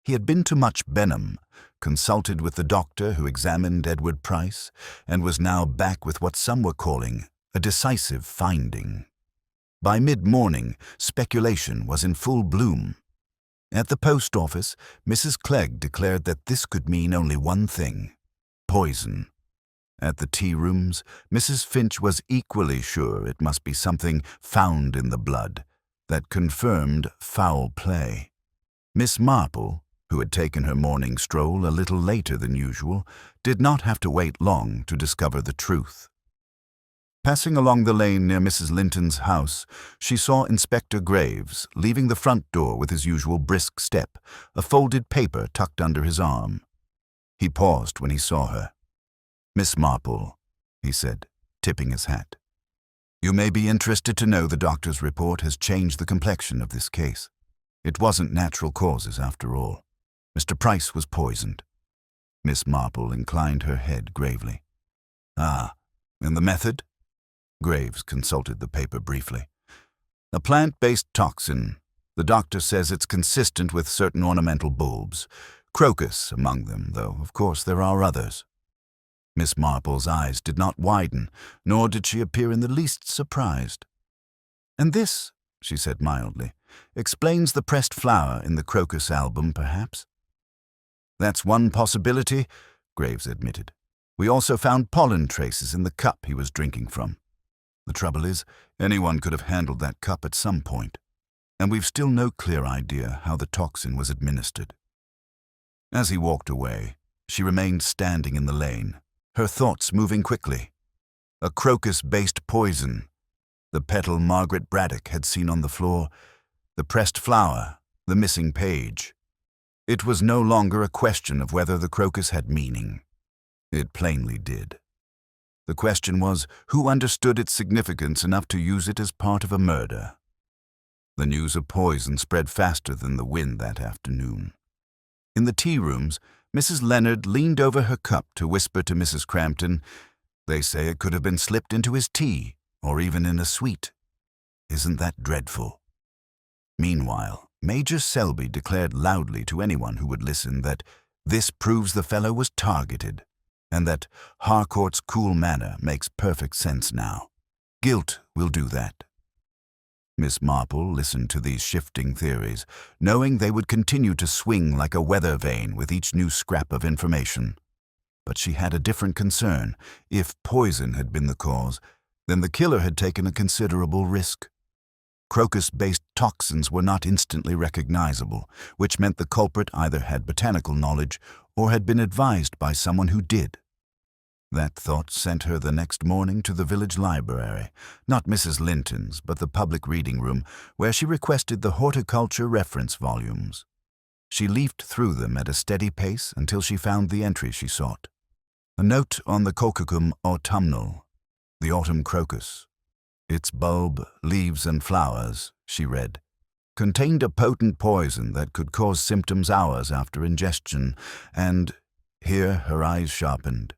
He had been to Much Benham, consulted with the doctor who examined Edward Price, and was now back with what some were calling a decisive finding. By mid-morning, speculation was in full bloom. At the post office, Mrs. Clegg declared that this could mean only one thing: poison. At the tea rooms, Mrs. Finch was equally sure it must be something found in the blood that confirmed foul play. Miss Marple, who had taken her morning stroll a little later than usual, did not have to wait long to discover the truth. Passing along the lane near Mrs. Linton's house, she saw Inspector Graves leaving the front door with his usual brisk step, a folded paper tucked under his arm. He paused when he saw her. "Miss Marple," he said, tipping his hat. You may be interested to know the doctor's report has changed the complexion of this case. It wasn't natural causes after all. Mr. Price was poisoned. Miss Marple inclined her head gravely. Ah, and the method? Graves consulted the paper briefly. A plant-based toxin. The doctor says it's consistent with certain ornamental bulbs. Crocus among them, though of course there are others. Miss Marple's eyes did not widen, nor did she appear in the least surprised. And this, she said mildly, explains the pressed flower in the Crocus album, perhaps? That's one possibility, Graves admitted. We also found pollen traces in the cup he was drinking from. The trouble is, anyone could have handled that cup at some point, and we've still no clear idea how the toxin was administered. As he walked away, she remained standing in the lane, her thoughts moving quickly. A crocus-based poison, the petal Margaret Braddock had seen on the floor, the pressed flower, the missing page. It was no longer a question of whether the crocus had meaning. It plainly did. The question was, who understood its significance enough to use it as part of a murder? The news of poison spread faster than the wind that afternoon. In the tea rooms, Mrs. Leonard leaned over her cup to whisper to Mrs. Crampton, "They say it could have been slipped into his tea, or even in a sweet. Isn't that dreadful?" Meanwhile, Major Selby declared loudly to anyone who would listen that this proves the fellow was targeted, and that Harcourt's cool manner makes perfect sense now. Guilt will do that. Miss Marple listened to these shifting theories, knowing they would continue to swing like a weather vane with each new scrap of information. But she had a different concern. If poison had been the cause, then the killer had taken a considerable risk. Crocus-based toxins were not instantly recognizable, which meant the culprit either had botanical knowledge or had been advised by someone who did. That thought sent her the next morning to the village library, not Mrs. Linton's, but the public reading room, where she requested the horticulture reference volumes. She leafed through them at a steady pace until she found the entry she sought. A note on the Colchicum autumnal, the autumn crocus. Its bulb, leaves, and flowers, she read, contained a potent poison that could cause symptoms hours after ingestion, and, here her eyes sharpened,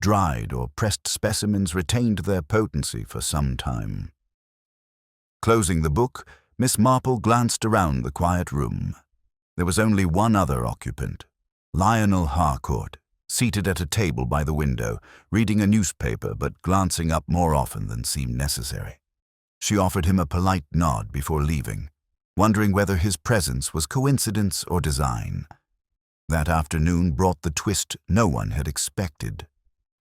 dried or pressed specimens retained their potency for some time. Closing the book, Miss Marple glanced around the quiet room. There was only one other occupant, Lionel Harcourt, seated at a table by the window, reading a newspaper but glancing up more often than seemed necessary. She offered him a polite nod before leaving, wondering whether his presence was coincidence or design. That afternoon brought the twist no one had expected.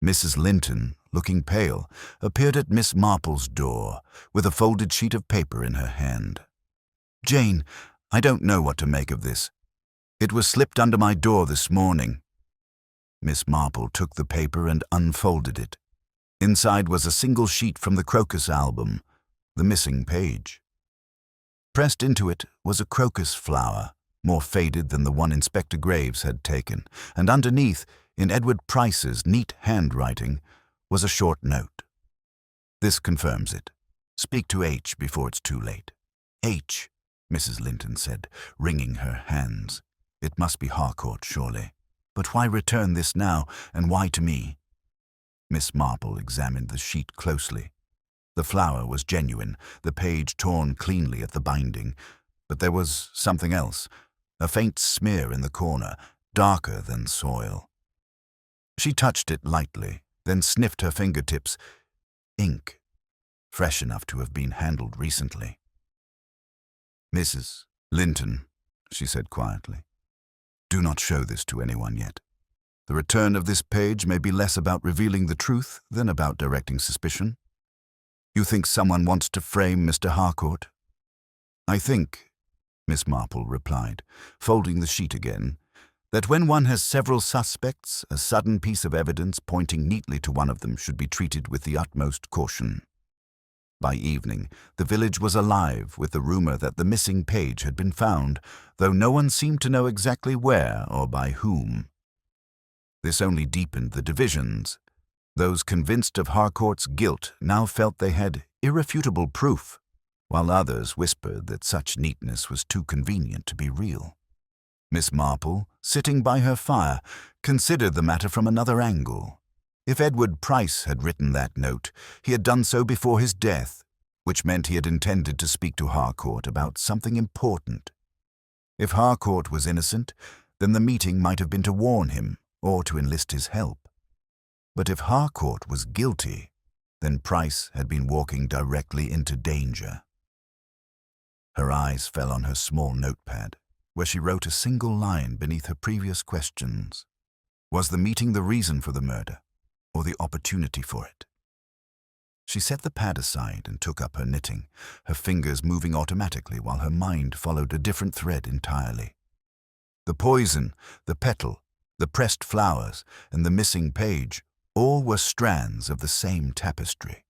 Mrs. Linton, looking pale, appeared at Miss Marple's door, with a folded sheet of paper in her hand. "Jane, I don't know what to make of this. It was slipped under my door this morning." Miss Marple took the paper and unfolded it. Inside was a single sheet from the Crocus album, the missing page. Pressed into it was a crocus flower, more faded than the one Inspector Graves had taken, and underneath, in Edward Price's neat handwriting, was a short note. "This confirms it. Speak to H before it's too late." "H," Mrs. Linton said, wringing her hands. "It must be Harcourt, surely. But why return this now, and why to me?" Miss Marple examined the sheet closely. The flower was genuine, the page torn cleanly at the binding, but there was something else, a faint smear in the corner, darker than soil. She touched it lightly, then sniffed her fingertips. Ink, fresh enough to have been handled recently. "Mrs. Linton," she said quietly, "do not show this to anyone yet. The return of this page may be less about revealing the truth than about directing suspicion. You think someone wants to frame Mr. Harcourt?" "I think," Miss Marple replied, folding the sheet again, "that when one has several suspects, a sudden piece of evidence pointing neatly to one of them should be treated with the utmost caution." By evening, the village was alive with the rumor that the missing page had been found, though no one seemed to know exactly where or by whom. This only deepened the divisions. Those convinced of Harcourt's guilt now felt they had irrefutable proof, while others whispered that such neatness was too convenient to be real. Miss Marple, sitting by her fire, considered the matter from another angle. If Edward Price had written that note, he had done so before his death, which meant he had intended to speak to Harcourt about something important. If Harcourt was innocent, then the meeting might have been to warn him or to enlist his help. But if Harcourt was guilty, then Price had been walking directly into danger. Her eyes fell on her small notepad, where she wrote a single line beneath her previous questions. Was the meeting the reason for the murder, or the opportunity for it? She set the pad aside and took up her knitting, her fingers moving automatically while her mind followed a different thread entirely. The poison, the petal, the pressed flowers, and the missing page all were strands of the same tapestry.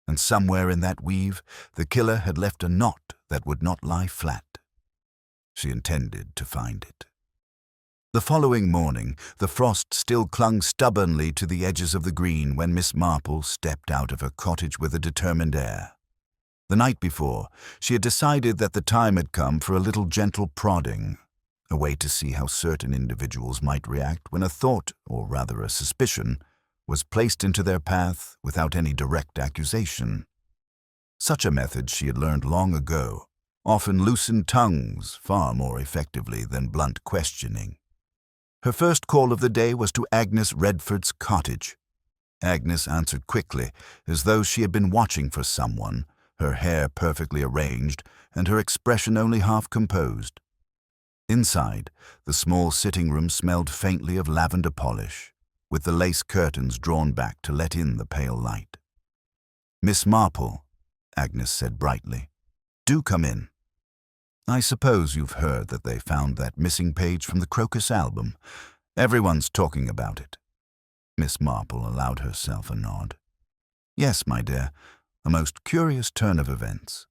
And somewhere in that weave, the killer had left a knot that would not lie flat. She intended to find it. The following morning, the frost still clung stubbornly to the edges of the green when Miss Marple stepped out of her cottage with a determined air. The night before, she had decided that the time had come for a little gentle prodding, a way to see how certain individuals might react when a thought, or rather a suspicion, was placed into their path without any direct accusation. Such a method, she had learned long ago, often loosened tongues far more effectively than blunt questioning. Her first call of the day was to Agnes Redford's cottage. Agnes answered quickly, as though she had been watching for someone, her hair perfectly arranged and her expression only half composed. Inside, the small sitting room smelled faintly of lavender polish, with the lace curtains drawn back to let in the pale light. "Miss Marple," Agnes said brightly, "do come in. I suppose you've heard that they found that missing page from the Crocus album. Everyone's talking about it." Miss Marple allowed herself a nod. "Yes, my dear, a most curious turn of events.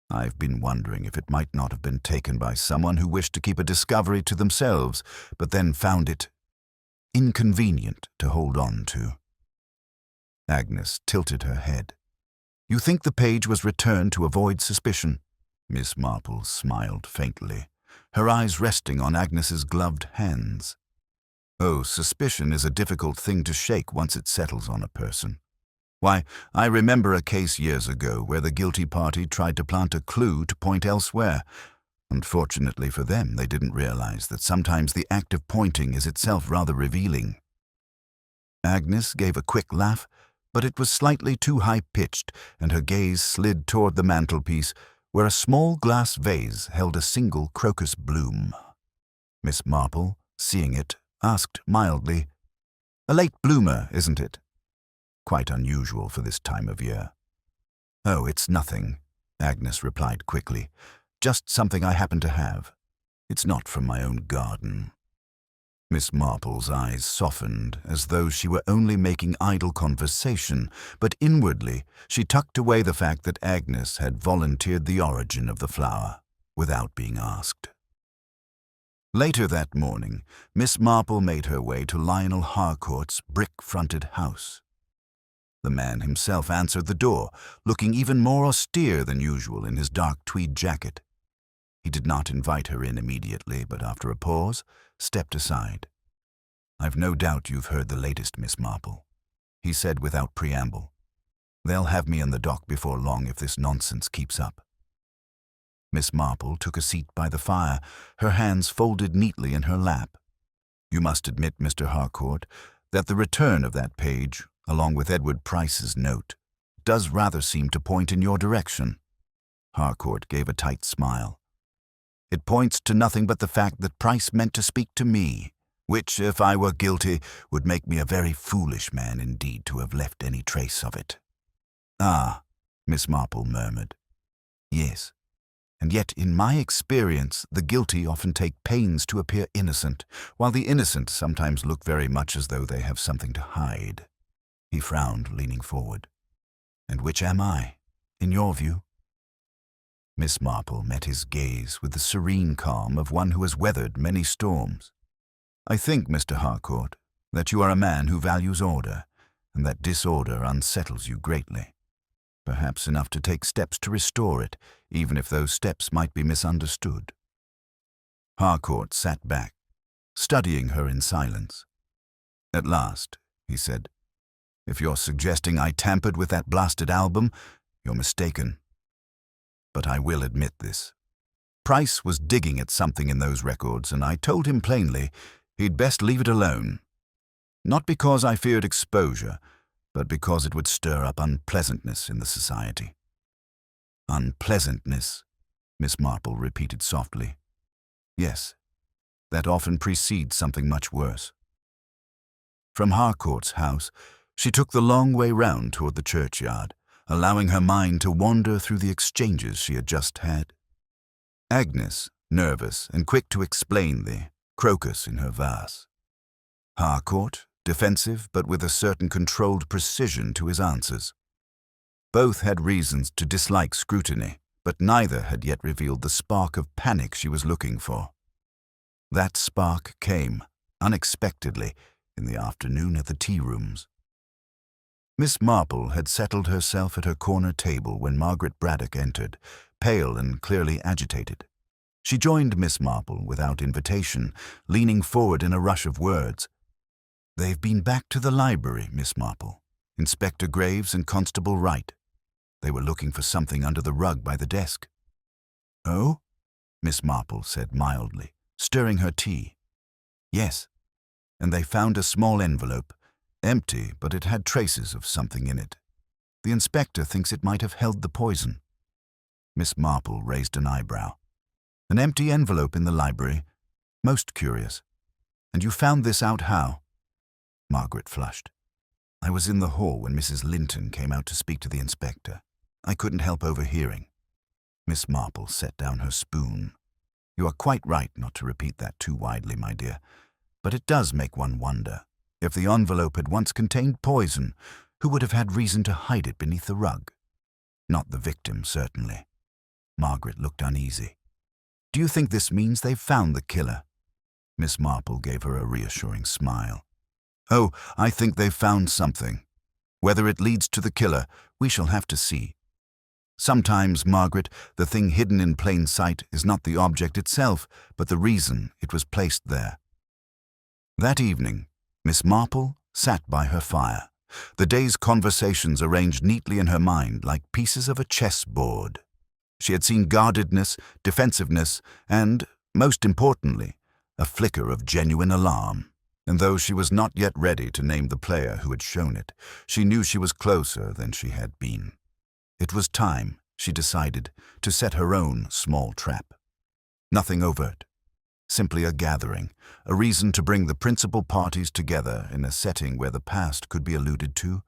I've been wondering if it might not have been taken by someone who wished to keep a discovery to themselves, but then found it inconvenient to hold on to." Agnes tilted her head. "You think the page was returned to avoid suspicion?" Miss Marple smiled faintly, her eyes resting on Agnes's gloved hands. "Oh, suspicion is a difficult thing to shake once it settles on a person. Why, I remember a case years ago where the guilty party tried to plant a clue to point elsewhere. Unfortunately for them, they didn't realize that sometimes the act of pointing is itself rather revealing." Agnes gave a quick laugh, but it was slightly too high-pitched, and her gaze slid toward the mantelpiece, where a small glass vase held a single crocus bloom. Miss Marple, seeing it, asked mildly, "A late bloomer, isn't it?" "Quite unusual for this time of year." "Oh, it's nothing," Agnes replied quickly. "Just something I happen to have. It's not from my own garden." Miss Marple's eyes softened as though she were only making idle conversation, but inwardly she tucked away the fact that Agnes had volunteered the origin of the flower without being asked. Later that morning, Miss Marple made her way to Lionel Harcourt's brick-fronted house. The man himself answered the door, looking even more austere than usual in his dark tweed jacket. He did not invite her in immediately, but after a pause, stepped aside. "I've no doubt you've heard the latest, Miss Marple," he said without preamble. "They'll have me in the dock before long if this nonsense keeps up." Miss Marple took a seat by the fire, her hands folded neatly in her lap. "You must admit, Mr. Harcourt, that the return of that page, along with Edward Price's note, does rather seem to point in your direction." Harcourt gave a tight smile. "It points to nothing but the fact that Price meant to speak to me, which, if I were guilty, would make me a very foolish man indeed to have left any trace of it." "Ah," Miss Marple murmured. "Yes. And yet, in my experience, the guilty often take pains to appear innocent, while the innocent sometimes look very much as though they have something to hide." He frowned, leaning forward. "And which am I, in your view?" Miss Marple met his gaze with the serene calm of one who has weathered many storms. "I think, Mr. Harcourt, that you are a man who values order, and that disorder unsettles you greatly. perhaps enough to take steps to restore it, even if those steps might be misunderstood. Harcourt sat back, studying her in silence. "At last," he said, "if you're suggesting I tampered with that blasted album, you're mistaken. But I will admit this. Price was digging at something in those records, and I told him plainly he'd best leave it alone. Not because I feared exposure, but because it would stir up unpleasantness in the society." "Unpleasantness," Miss Marple repeated softly. "Yes, that often precedes something much worse." From Harcourt's house, she took the long way round toward the churchyard, allowing her mind to wander through the exchanges she had just had. Agnes, nervous and quick to explain the crocus in her vase. Harcourt, defensive but with a certain controlled precision to his answers. Both had reasons to dislike scrutiny, but neither had yet revealed the spark of panic she was looking for. That spark came, unexpectedly, in the afternoon at the tea-rooms. Miss Marple had settled herself at her corner table when Margaret Braddock entered, pale and clearly agitated. She joined Miss Marple without invitation, leaning forward in a rush of words. "They've been back to the library, Miss Marple. Inspector Graves and Constable Wright. They were looking for something under the rug by the desk." "Oh?" Miss Marple said mildly, stirring her tea. "Yes, and they found a small envelope, empty, but it had traces of something in it. The inspector thinks it might have held the poison." Miss Marple raised an eyebrow. "An empty envelope in the library? Most curious. And you found this out how?" Margaret flushed. "I was in the hall when Mrs. Linton came out to speak to the inspector. I couldn't help overhearing." Miss Marple set down her spoon. "You are quite right not to repeat that too widely, my dear. But it does make one wonder. If the envelope had once contained poison, who would have had reason to hide it beneath the rug? Not the victim, certainly." Margaret looked uneasy. "Do you think this means they've found the killer?" Miss Marple gave her a reassuring smile. "Oh, I think they've found something. Whether it leads to the killer, we shall have to see. Sometimes, Margaret, the thing hidden in plain sight is not the object itself, but the reason it was placed there." That evening, Miss Marple sat by her fire, the day's conversations arranged neatly in her mind like pieces of a chessboard. She had seen guardedness, defensiveness, and, most importantly, a flicker of genuine alarm. And though she was not yet ready to name the player who had shown it, she knew she was closer than she had been. It was time, she decided, to set her own small trap. Nothing overt. Simply a gathering, a reason to bring the principal parties together in a setting where the past could be alluded to,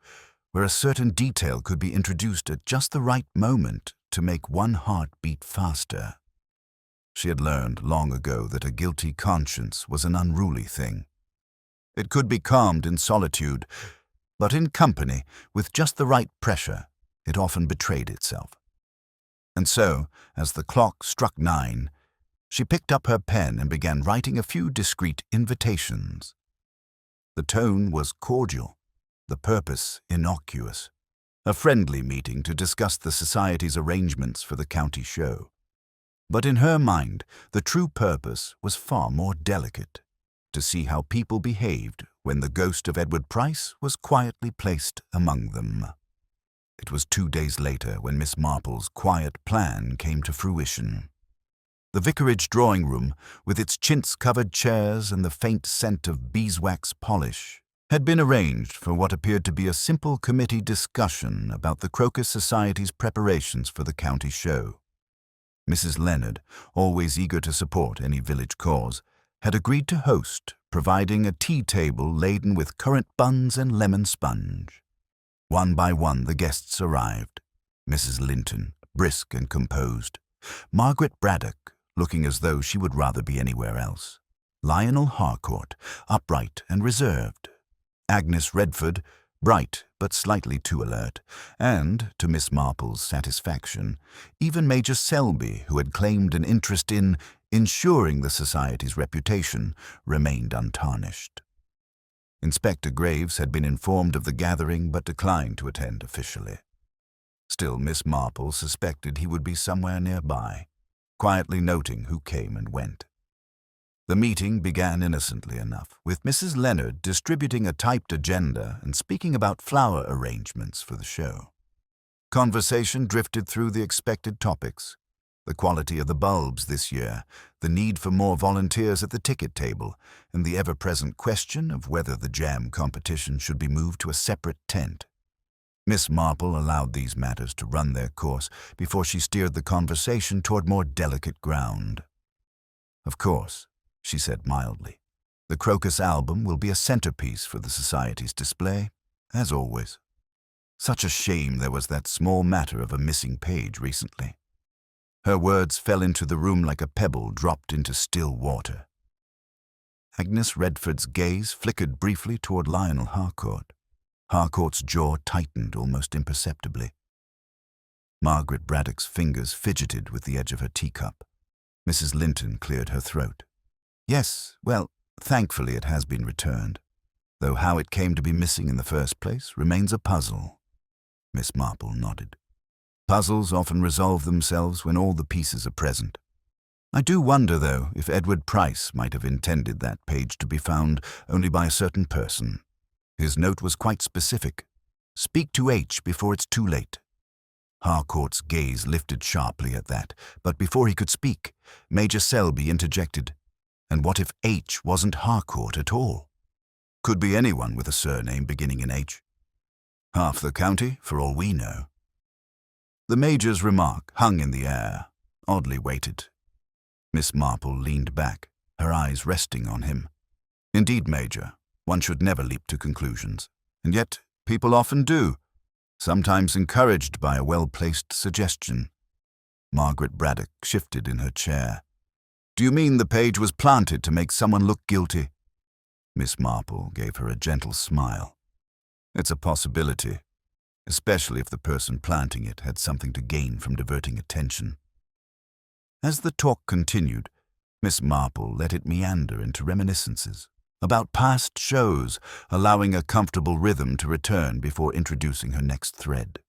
where a certain detail could be introduced at just the right moment to make one heart beat faster. She had learned long ago that a guilty conscience was an unruly thing. It could be calmed in solitude, but in company, with just the right pressure, it often betrayed itself. And so, as the clock struck 9, she picked up her pen and began writing a few discreet invitations. The tone was cordial, the purpose innocuous. A friendly meeting to discuss the society's arrangements for the county show. But in her mind, the true purpose was far more delicate, to see how people behaved when the ghost of Edward Price was quietly placed among them. It was 2 days later when Miss Marple's quiet plan came to fruition. The vicarage drawing-room, with its chintz-covered chairs and the faint scent of beeswax polish, had been arranged for what appeared to be a simple committee discussion about the Crocus Society's preparations for the county show. Mrs. Leonard, always eager to support any village cause, had agreed to host, providing a tea table laden with currant buns and lemon sponge. One by one the guests arrived. Mrs. Linton, brisk and composed. Margaret Braddock, looking as though she would rather be anywhere else. Lionel Harcourt, upright and reserved. Agnes Redford, bright but slightly too alert, and, to Miss Marple's satisfaction, even Major Selby, who had claimed an interest in ensuring the society's reputation, remained untarnished. Inspector Graves had been informed of the gathering but declined to attend officially. Still, Miss Marple suspected he would be somewhere nearby, quietly noting who came and went. The meeting began innocently enough, with Mrs. Leonard distributing a typed agenda and speaking about flower arrangements for the show. Conversation drifted through the expected topics: the quality of the bulbs this year, the need for more volunteers at the ticket table, and the ever-present question of whether the jam competition should be moved to a separate tent. Miss Marple allowed these matters to run their course before she steered the conversation toward more delicate ground. "Of course," she said mildly, "the Crocus album will be a centerpiece for the Society's display, as always. Such a shame there was that small matter of a missing page recently." Her words fell into the room like a pebble dropped into still water. Agnes Redford's gaze flickered briefly toward Lionel Harcourt. Harcourt's jaw tightened almost imperceptibly. Margaret Braddock's fingers fidgeted with the edge of her teacup. Mrs. Linton cleared her throat. "Yes, well, thankfully it has been returned, though how it came to be missing in the first place remains a puzzle." Miss Marple nodded. "Puzzles often resolve themselves when all the pieces are present. I do wonder, though, if Edward Price might have intended that page to be found only by a certain person. His note was quite specific. 'Speak to H before it's too late.'" Harcourt's gaze lifted sharply at that, but before he could speak, Major Selby interjected. "And what if H wasn't Harcourt at all? Could be anyone with a surname beginning in H. Half the county, for all we know." The Major's remark hung in the air, oddly weighted. Miss Marple leaned back, her eyes resting on him. "Indeed, Major, one should never leap to conclusions, and yet people often do, sometimes encouraged by a well-placed suggestion." Margaret Braddock shifted in her chair. "Do you mean the page was planted to make someone look guilty?" Miss Marple gave her a gentle smile. "It's a possibility, especially if the person planting it had something to gain from diverting attention." As the talk continued, Miss Marple let it meander into reminiscences about past shows, allowing a comfortable rhythm to return before introducing her next thread.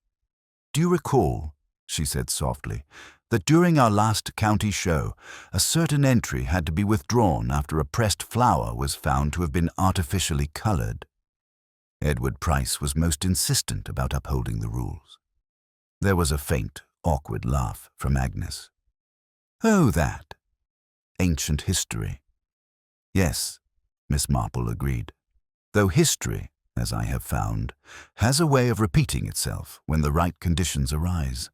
"Do you recall," she said softly, "that during our last county show, a certain entry had to be withdrawn after a pressed flower was found to have been artificially colored? Edward Price was most insistent about upholding the rules." There was a faint, awkward laugh from Agnes. "Oh, that. Ancient history." "Yes," Miss Marple agreed, "though history, as I have found, has a way of repeating itself when the right conditions arise."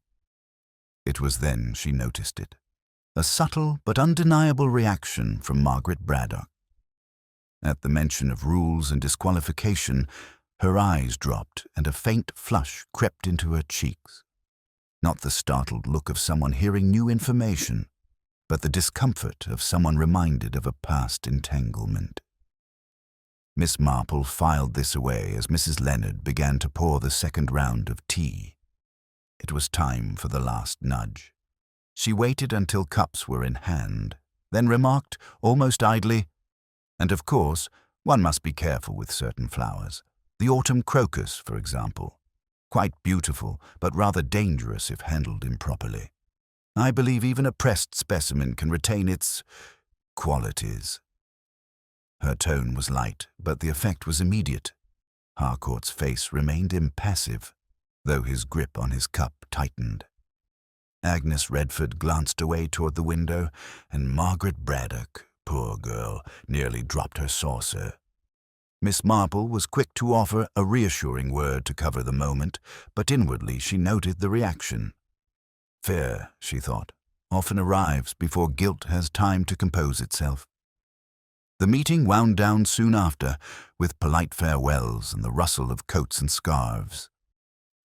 It was then she noticed it, a subtle but undeniable reaction from Margaret Braddock. At the mention of rules and disqualification, her eyes dropped and a faint flush crept into her cheeks. Not the startled look of someone hearing new information, but the discomfort of someone reminded of a past entanglement. Miss Marple filed this away as Mrs. Leonard began to pour the second round of tea. It was time for the last nudge. She waited until cups were in hand, then remarked, almost idly, "And of course, one must be careful with certain flowers. The autumn crocus, for example. Quite beautiful, but rather dangerous if handled improperly. I believe even a pressed specimen can retain its qualities." Her tone was light, but the effect was immediate. Harcourt's face remained impassive, though his grip on his cup tightened. Agnes Redford glanced away toward the window, and Margaret Braddock, poor girl, nearly dropped her saucer. Miss Marple was quick to offer a reassuring word to cover the moment, but inwardly she noted the reaction. Fear, she thought, often arrives before guilt has time to compose itself. The meeting wound down soon after, with polite farewells and the rustle of coats and scarves.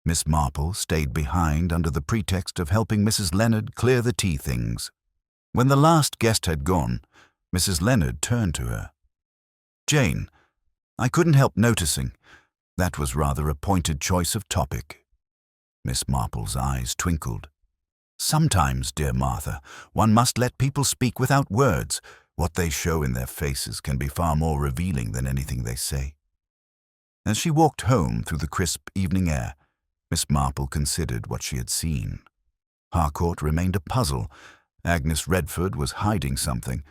Miss Marple stayed behind under the pretext of helping Mrs. Leonard clear the tea things. When the last guest had gone, Mrs. Leonard turned to her. "Jane, I couldn't help noticing. That was rather a pointed choice of topic." Miss Marple's eyes twinkled. "Sometimes, dear Martha, one must let people speak without words. What they show in their faces can be far more revealing than anything they say." As she walked home through the crisp evening air, Miss Marple considered what she had seen. Harcourt remained a puzzle. Agnes Redford was hiding something,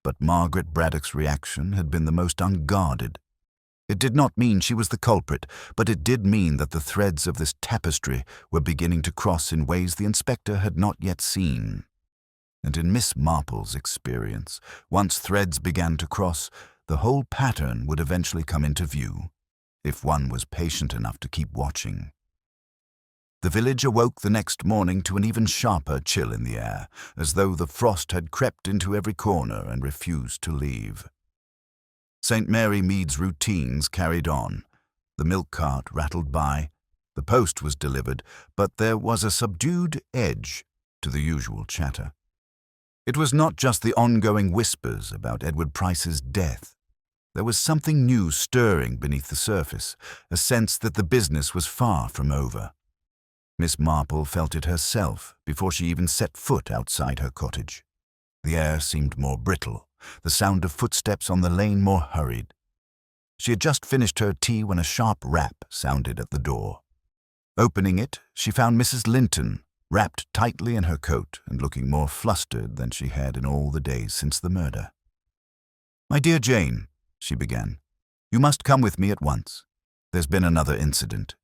but Margaret Braddock's reaction had been the most unguarded. It did not mean she was the culprit, but it did mean that the threads of this tapestry were beginning to cross in ways the inspector had not yet seen. And in Miss Marple's experience, once threads began to cross, the whole pattern would eventually come into view, if one was patient enough to keep watching. The village awoke the next morning to an even sharper chill in the air, as though the frost had crept into every corner and refused to leave. St. Mary Mead's routines carried on. The milk cart rattled by. The post was delivered, but there was a subdued edge to the usual chatter. It was not just the ongoing whispers about Edward Price's death. There was something new stirring beneath the surface, a sense that the business was far from over. Miss Marple felt it herself before she even set foot outside her cottage. The air seemed more brittle, the sound of footsteps on the lane more hurried. She had just finished her tea when a sharp rap sounded at the door. Opening it, she found Mrs. Linton, wrapped tightly in her coat and looking more flustered than she had in all the days since the murder. "My dear Jane," she began, "you must come with me at once. There's been another incident."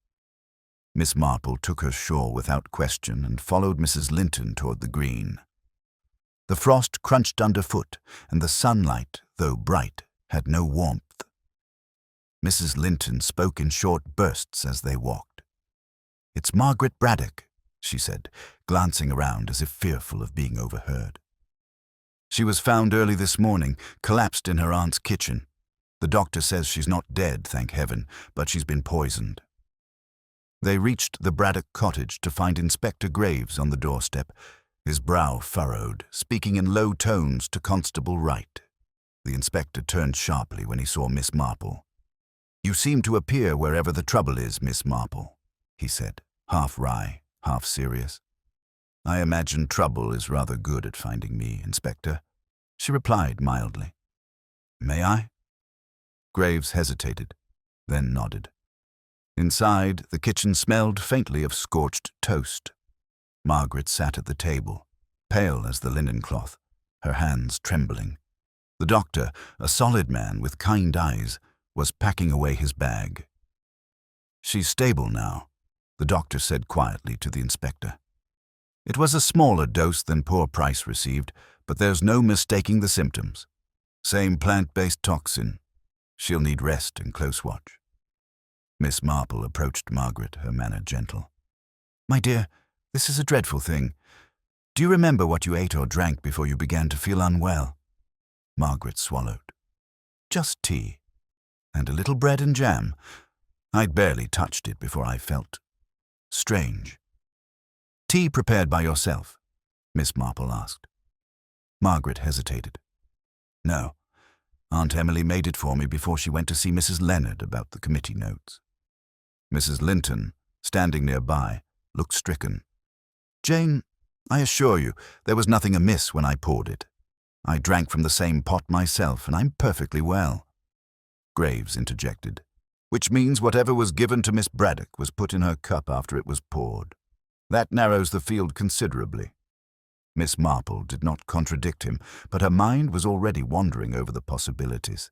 Miss Marple took her shawl without question and followed Mrs. Linton toward the green. The frost crunched underfoot, and the sunlight, though bright, had no warmth. Mrs. Linton spoke in short bursts as they walked. "It's Margaret Braddock," she said, glancing around as if fearful of being overheard. "She was found early this morning, collapsed in her aunt's kitchen. The doctor says she's not dead, thank heaven, but she's been poisoned." They reached the Braddock cottage to find Inspector Graves on the doorstep, his brow furrowed, speaking in low tones to Constable Wright. The inspector turned sharply when he saw Miss Marple. "You seem to appear wherever the trouble is, Miss Marple," he said, half wry, half serious. "I imagine trouble is rather good at finding me, Inspector," she replied mildly. "May I?" Graves hesitated, then nodded. Inside, the kitchen smelled faintly of scorched toast. Margaret sat at the table, pale as the linen cloth, her hands trembling. The doctor, a solid man with kind eyes, was packing away his bag. "She's stable now," the doctor said quietly to the inspector. "It was a smaller dose than poor Price received, but there's no mistaking the symptoms. Same plant-based toxin. She'll need rest and close watch." Miss Marple approached Margaret, her manner gentle. "My dear, this is a dreadful thing. Do you remember what you ate or drank before you began to feel unwell?" Margaret swallowed. "Just tea. And a little bread and jam. I'd barely touched it before I felt strange." "Tea prepared by yourself?" Miss Marple asked. Margaret hesitated. "No. Aunt Emily made it for me before she went to see Mrs. Leonard about the committee notes." Mrs. Linton, standing nearby, looked stricken. "Jane, I assure you, there was nothing amiss when I poured it. I drank from the same pot myself, and I'm perfectly well." Graves interjected, "Which means whatever was given to Miss Braddock was put in her cup after it was poured. That narrows the field considerably." Miss Marple did not contradict him, but her mind was already wandering over the possibilities.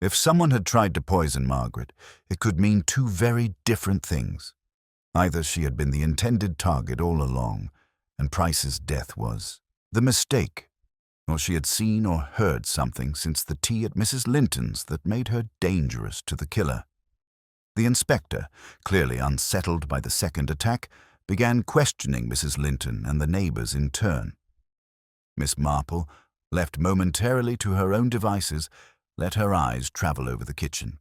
If someone had tried to poison Margaret, it could mean two very different things. Either she had been the intended target all along, and Price's death was the mistake, or she had seen or heard something since the tea at Mrs. Linton's that made her dangerous to the killer. The inspector, clearly unsettled by the second attack, began questioning Mrs. Linton and the neighbors in turn. Miss Marple, left momentarily to her own devices, let her eyes travel over the kitchen.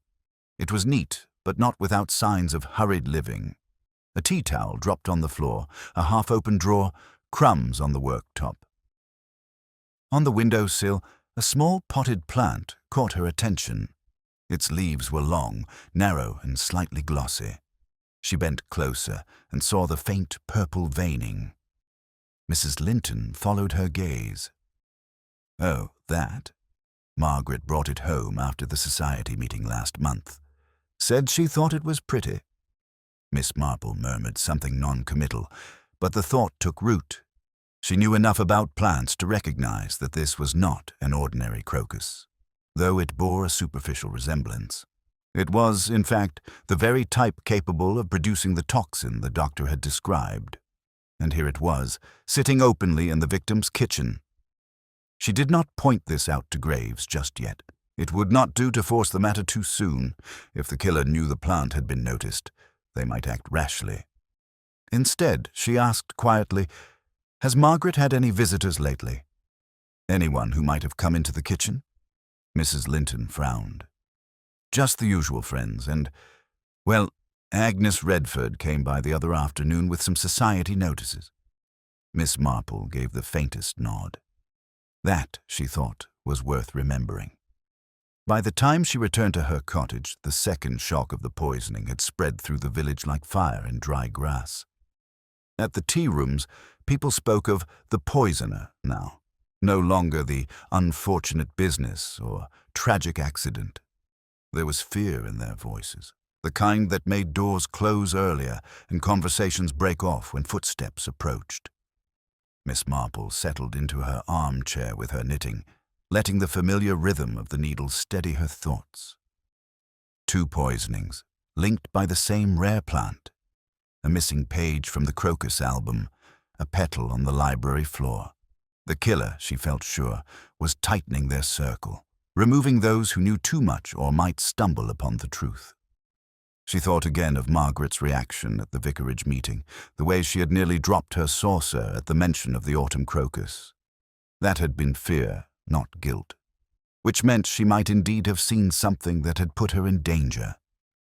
It was neat, but not without signs of hurried living. A tea towel dropped on the floor, a half-open drawer, crumbs on the worktop. On the windowsill, a small potted plant caught her attention. Its leaves were long, narrow, and slightly glossy. She bent closer and saw the faint purple veining. Mrs. Linton followed her gaze. "Oh, that? Margaret brought it home after the society meeting last month. Said she thought it was pretty." Miss Marple murmured something non-committal, but the thought took root. She knew enough about plants to recognize that this was not an ordinary crocus, though it bore a superficial resemblance. It was, in fact, the very type capable of producing the toxin the doctor had described. And here it was, sitting openly in the victim's kitchen. She did not point this out to Graves just yet. It would not do to force the matter too soon. If the killer knew the plant had been noticed, they might act rashly. Instead, she asked quietly, "Has Margaret had any visitors lately? Anyone who might have come into the kitchen?" Mrs. Linton frowned. "Just the usual friends, and, well, Agnes Redford came by the other afternoon with some society notices." Miss Marple gave the faintest nod. That, she thought, was worth remembering. By the time she returned to her cottage, the second shock of the poisoning had spread through the village like fire in dry grass. At the tea rooms, people spoke of the poisoner now, no longer the unfortunate business or tragic accident. There was fear in their voices, the kind that made doors close earlier and conversations break off when footsteps approached. Miss Marple settled into her armchair with her knitting, letting the familiar rhythm of the needle steady her thoughts. 2 poisonings, linked by the same rare plant. A missing page from the Crocus album, a petal on the library floor. The killer, she felt sure, was tightening their circle, removing those who knew too much or might stumble upon the truth. She thought again of Margaret's reaction at the vicarage meeting, the way she had nearly dropped her saucer at the mention of the autumn crocus. That had been fear, not guilt, which meant she might indeed have seen something that had put her in danger.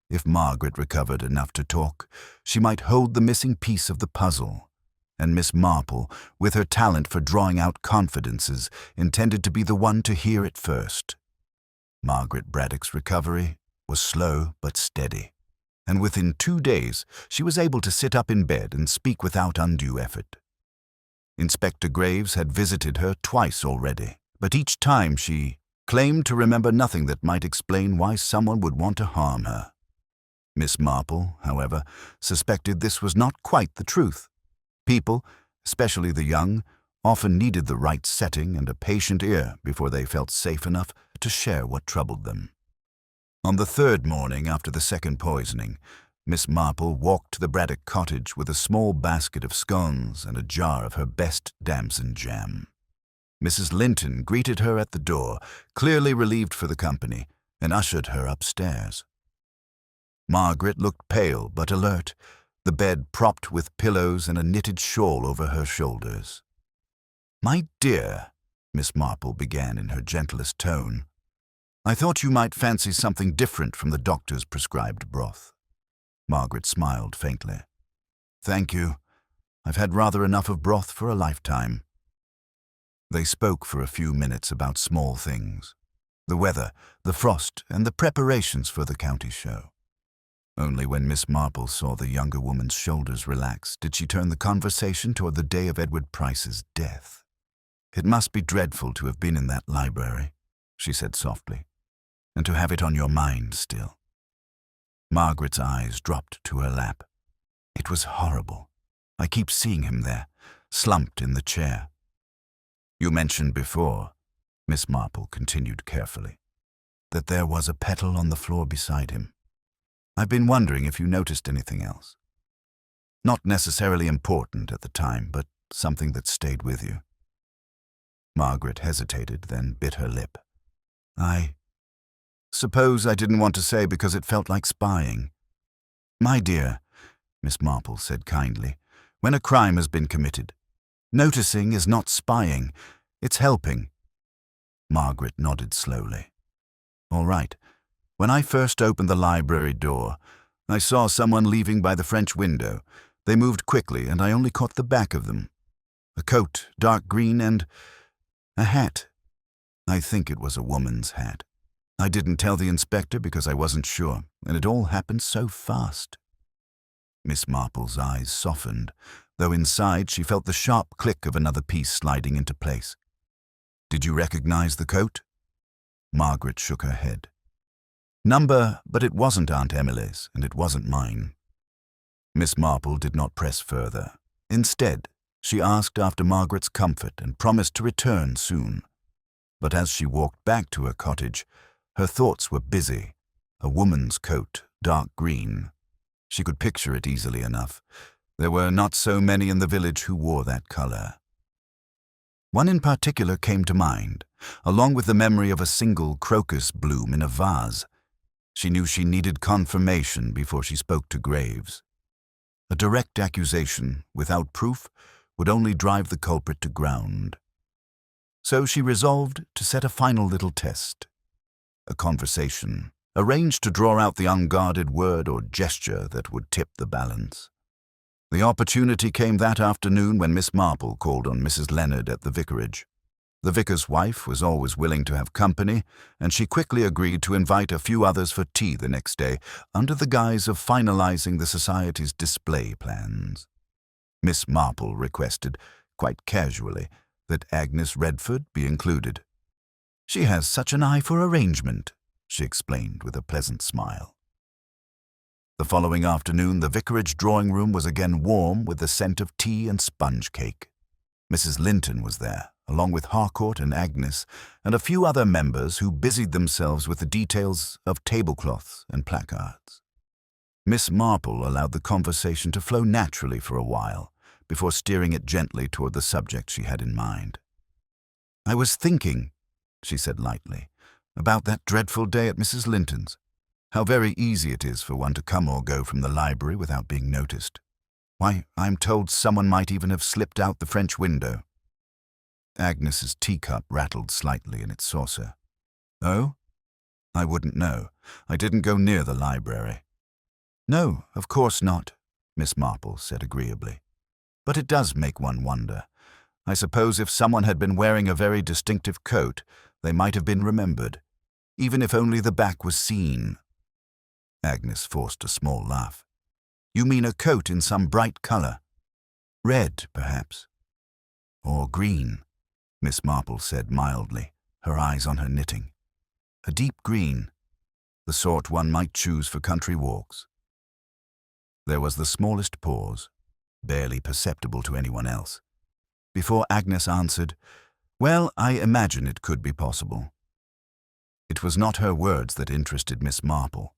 If Margaret recovered enough to talk, she might hold the missing piece of the puzzle, and Miss Marple, with her talent for drawing out confidences, intended to be the one to hear it first. Margaret Braddock's recovery was slow but steady, and within 2 days she was able to sit up in bed and speak without undue effort. Inspector Graves had visited her twice already, but each time she claimed to remember nothing that might explain why someone would want to harm her. Miss Marple, however, suspected this was not quite the truth. People, especially the young, often needed the right setting and a patient ear before they felt safe enough to share what troubled them. On the 3rd morning after the second poisoning, Miss Marple walked to the Braddock cottage with a small basket of scones and a jar of her best damson jam. Mrs. Linton greeted her at the door, clearly relieved for the company, and ushered her upstairs. Margaret looked pale but alert, the bed propped with pillows and a knitted shawl over her shoulders. "My dear," Miss Marple began in her gentlest tone, "I thought you might fancy something different from the doctor's prescribed broth." Margaret smiled faintly. "Thank you. I've had rather enough of broth for a lifetime." They spoke for a few minutes about small things, the weather, the frost, and the preparations for the county show. Only when Miss Marple saw the younger woman's shoulders relax did she turn the conversation toward the day of Edward Price's death. "It must be dreadful to have been in that library," she said softly, "and to have it on your mind still." Margaret's eyes dropped to her lap. "It was horrible. I keep seeing him there, slumped in the chair." "You mentioned before," Miss Marple continued carefully, "that there was a petal on the floor beside him. I've been wondering if you noticed anything else. Not necessarily important at the time, but something that stayed with you." Margaret hesitated, then bit her lip. "I suppose I didn't want to say because it felt like spying." "My dear," Miss Marple said kindly, "when a crime has been committed, noticing is not spying, it's helping." Margaret nodded slowly. "All right. When I first opened the library door, I saw someone leaving by the French window. They moved quickly, and I only caught the back of them. A coat, dark green, and a hat. I think it was a woman's hat. I didn't tell the inspector because I wasn't sure, and it all happened so fast." Miss Marple's eyes softened, though inside she felt the sharp click of another piece sliding into place. "Did you recognize the coat?" Margaret shook her head. "But it wasn't Aunt Emily's, and it wasn't mine." Miss Marple did not press further. Instead, she asked after Margaret's comfort and promised to return soon. But as she walked back to her cottage, her thoughts were busy. A woman's coat, dark green. She could picture it easily enough. There were not so many in the village who wore that color. One in particular came to mind, along with the memory of a single crocus bloom in a vase. She knew she needed confirmation before she spoke to Graves. A direct accusation, without proof, would only drive the culprit to ground. So she resolved to set a final little test. A conversation, arranged to draw out the unguarded word or gesture that would tip the balance. The opportunity came that afternoon when Miss Marple called on Mrs. Leonard at the vicarage. The vicar's wife was always willing to have company, and she quickly agreed to invite a few others for tea the next day, under the guise of finalizing the society's display plans. Miss Marple requested, quite casually, that Agnes Redford be included. "She has such an eye for arrangement," she explained with a pleasant smile. The following afternoon, the vicarage drawing-room was again warm with the scent of tea and sponge cake. Mrs. Linton was there, along with Harcourt and Agnes, and a few other members who busied themselves with the details of tablecloths and placards. Miss Marple allowed the conversation to flow naturally for a while, before steering it gently toward the subject she had in mind. "I was thinking," she said lightly, "about that dreadful day at Mrs. Linton's. How very easy it is for one to come or go from the library without being noticed. Why, I'm told someone might even have slipped out the French window." Agnes's teacup rattled slightly in its saucer. "Oh? I wouldn't know. I didn't go near the library." "No, of course not," Miss Marple said agreeably. "But it does make one wonder. I suppose if someone had been wearing a very distinctive coat, they might have been remembered, even if only the back was seen." Agnes forced a small laugh. "You mean a coat in some bright color? Red, perhaps? Or green?" Miss Marple said mildly, her eyes on her knitting. "A deep green, the sort one might choose for country walks." There was the smallest pause, barely perceptible to anyone else, before Agnes answered, "Well, I imagine it could be possible." It was not her words that interested Miss Marple,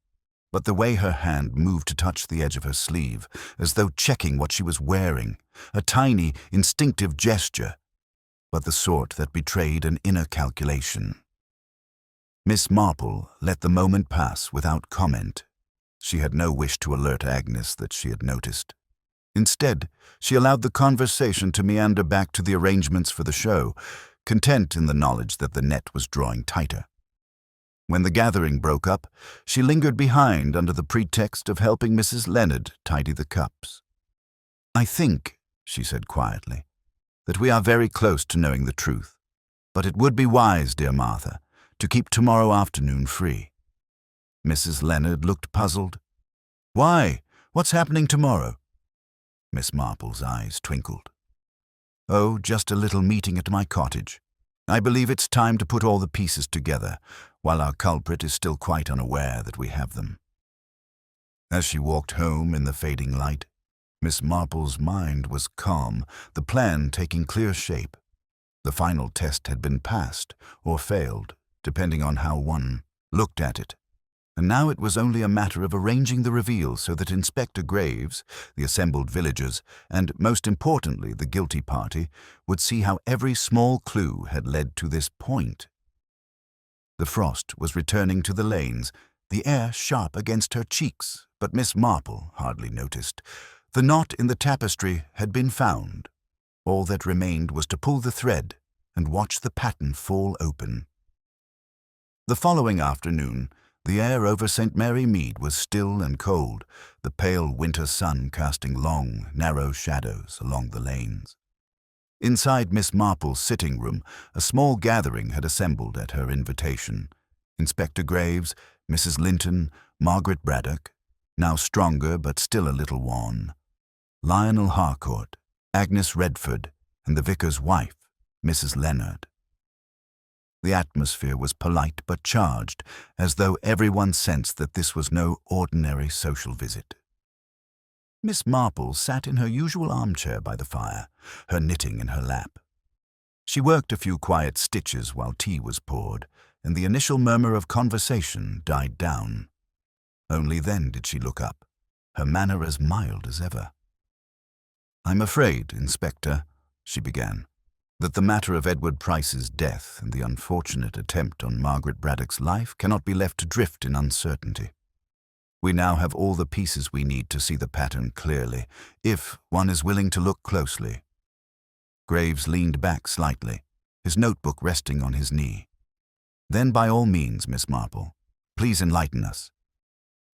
but the way her hand moved to touch the edge of her sleeve, as though checking what she was wearing, a tiny, instinctive gesture, but the sort that betrayed an inner calculation. Miss Marple let the moment pass without comment. She had no wish to alert Agnes that she had noticed. Instead, she allowed the conversation to meander back to the arrangements for the show, content in the knowledge that the net was drawing tighter. When the gathering broke up, she lingered behind under the pretext of helping Mrs. Leonard tidy the cups. "I think," she said quietly, "that we are very close to knowing the truth. But it would be wise, dear Martha, to keep tomorrow afternoon free." Mrs. Leonard looked puzzled. "Why? What's happening tomorrow?" Miss Marple's eyes twinkled. "Oh, just a little meeting at my cottage. I believe it's time to put all the pieces together, while our culprit is still quite unaware that we have them." As she walked home in the fading light, Miss Marple's mind was calm, the plan taking clear shape. The final test had been passed or failed, depending on how one looked at it. And now it was only a matter of arranging the reveal so that Inspector Graves, the assembled villagers, and, most importantly, the guilty party, would see how every small clue had led to this point. The frost was returning to the lanes, the air sharp against her cheeks, but Miss Marple hardly noticed. The knot in the tapestry had been found. All that remained was to pull the thread and watch the pattern fall open. The following afternoon, the air over St. Mary Mead was still and cold, the pale winter sun casting long, narrow shadows along the lanes. Inside Miss Marple's sitting room, a small gathering had assembled at her invitation. Inspector Graves, Mrs. Linton, Margaret Braddock, now stronger but still a little wan, Lionel Harcourt, Agnes Redford, and the vicar's wife, Mrs. Leonard. The atmosphere was polite but charged, as though everyone sensed that this was no ordinary social visit. Miss Marple sat in her usual armchair by the fire, her knitting in her lap. She worked a few quiet stitches while tea was poured, and the initial murmur of conversation died down. Only then did she look up, her manner as mild as ever. "I'm afraid, Inspector," she began, "that the matter of Edward Price's death and the unfortunate attempt on Margaret Braddock's life cannot be left to drift in uncertainty. We now have all the pieces we need to see the pattern clearly, if one is willing to look closely." Graves leaned back slightly, his notebook resting on his knee. "Then by all means, Miss Marple, please enlighten us."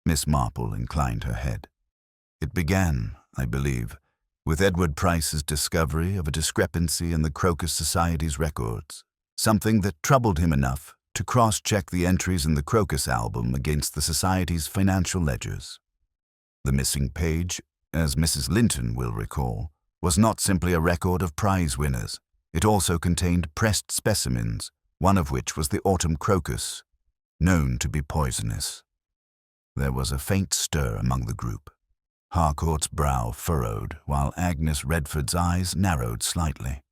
Miss Marple inclined her head. "It began, I believe, with Edward Price's discovery of a discrepancy in the Crocus Society's records, something that troubled him enough to cross-check the entries in the Crocus album against the Society's financial ledgers. The missing page, as Mrs. Linton will recall, was not simply a record of prize winners. It also contained pressed specimens, one of which was the autumn crocus, known to be poisonous. There was a faint stir among the group. Harcourt's brow furrowed, while Agnes Redford's eyes narrowed slightly.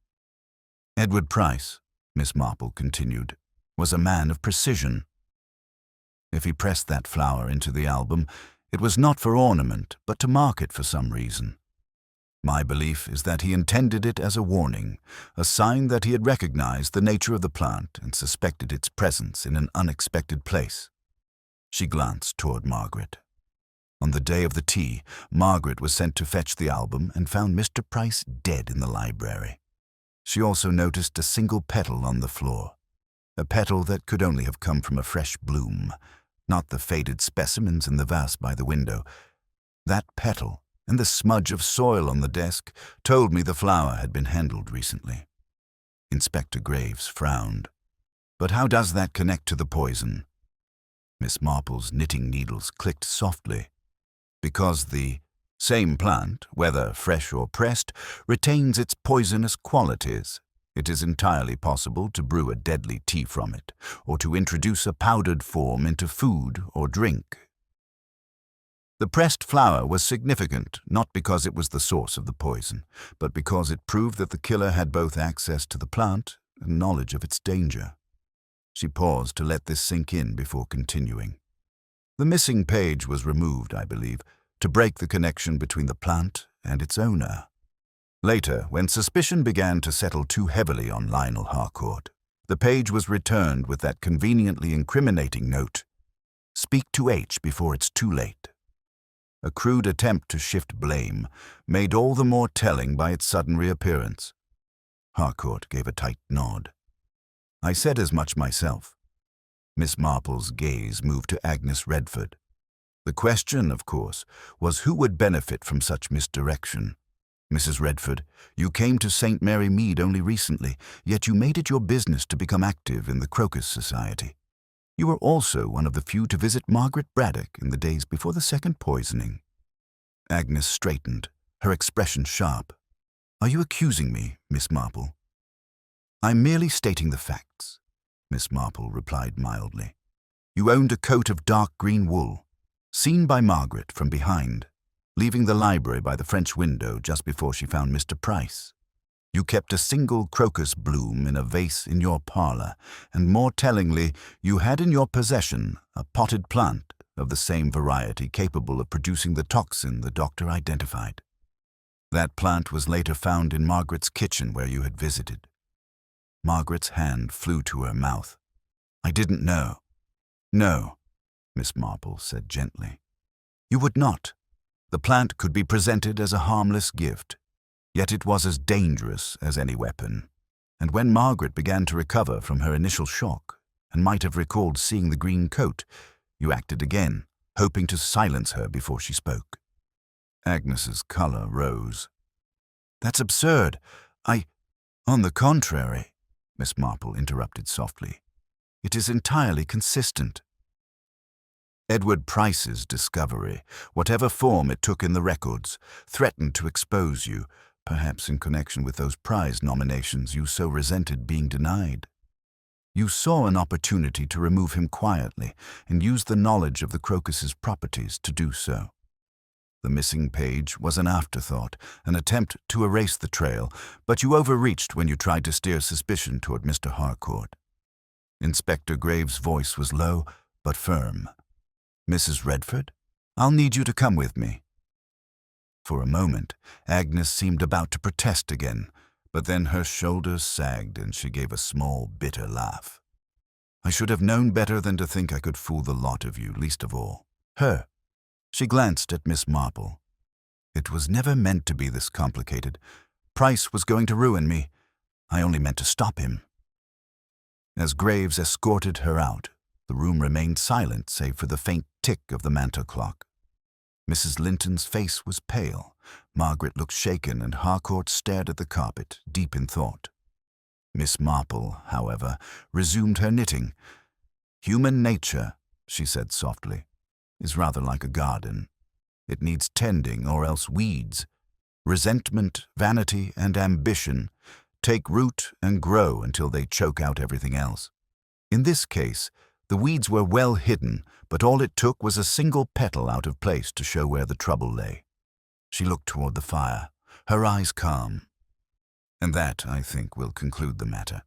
"Edward Price," Miss Marple continued, "was a man of precision. If he pressed that flower into the album, it was not for ornament, but to mark it for some reason. My belief is that he intended it as a warning, a sign that he had recognized the nature of the plant and suspected its presence in an unexpected place." She glanced toward Margaret. On the day of the tea, Margaret was sent to fetch the album and found Mr. Price dead in the library. She also noticed a single petal on the floor, a petal that could only have come from a fresh bloom, not the faded specimens in the vase by the window. That petal and the smudge of soil on the desk told me the flower had been handled recently. Inspector Graves frowned. "But how does that connect to the poison?" Miss Marple's knitting needles clicked softly. "Because the same plant, whether fresh or pressed, retains its poisonous qualities. It is entirely possible to brew a deadly tea from it, or to introduce a powdered form into food or drink. The pressed flower was significant, not because it was the source of the poison, but because it proved that the killer had both access to the plant and knowledge of its danger." She paused to let this sink in before continuing. "The missing page was removed, I believe, to break the connection between the plant and its owner. Later, when suspicion began to settle too heavily on Lionel Harcourt, the page was returned with that conveniently incriminating note, 'Speak to H before it's too late.' A crude attempt to shift blame, made all the more telling by its sudden reappearance." Harcourt gave a tight nod. "I said as much myself." Miss Marple's gaze moved to Agnes Redford. The question, of course, was who would benefit from such misdirection. "Mrs. Redford, you came to St. Mary Mead only recently, yet you made it your business to become active in the Crocus Society. You were also one of the few to visit Margaret Braddock in the days before the second poisoning." Agnes straightened, her expression sharp. "Are you accusing me, Miss Marple?" "I'm merely stating the facts," Miss Marple replied mildly. "You owned a coat of dark green wool, seen by Margaret from behind, leaving the library by the French window just before she found Mr. Price. You kept a single crocus bloom in a vase in your parlor, and more tellingly, you had in your possession a potted plant of the same variety capable of producing the toxin the doctor identified. That plant was later found in Margaret's kitchen where you had visited." Margaret's hand flew to her mouth. "I didn't know." "No," Miss Marple said gently. "You would not. The plant could be presented as a harmless gift. Yet it was as dangerous as any weapon, and when Margaret began to recover from her initial shock, and might have recalled seeing the green coat, you acted again, hoping to silence her before she spoke." Agnes's color rose. "That's absurd. On the contrary," Miss Marple interrupted softly. "It is entirely consistent. Edward Price's discovery, whatever form it took in the records, threatened to expose you, perhaps in connection with those prize nominations you so resented being denied. You saw an opportunity to remove him quietly and used the knowledge of the crocus's properties to do so. The missing page was an afterthought, an attempt to erase the trail, but you overreached when you tried to steer suspicion toward Mr. Harcourt. Inspector Graves' voice was low but firm. "Mrs. Redford, I'll need you to come with me." For a moment, Agnes seemed about to protest again, but then her shoulders sagged and she gave a small, bitter laugh. "I should have known better than to think I could fool the lot of you, least of all her." She glanced at Miss Marple. "It was never meant to be this complicated. Price was going to ruin me. I only meant to stop him." As Graves escorted her out, the room remained silent save for the faint tick of the mantel clock. Mrs. Linton's face was pale, Margaret looked shaken, and Harcourt stared at the carpet, deep in thought. Miss Marple, however, resumed her knitting. "Human nature," she said softly, "is rather like a garden. It needs tending or else weeds. Resentment, vanity, and ambition take root and grow until they choke out everything else. In this case, the weeds were well hidden, but all it took was a single petal out of place to show where the trouble lay." She looked toward the fire, her eyes calm. "And that, I think, will conclude the matter.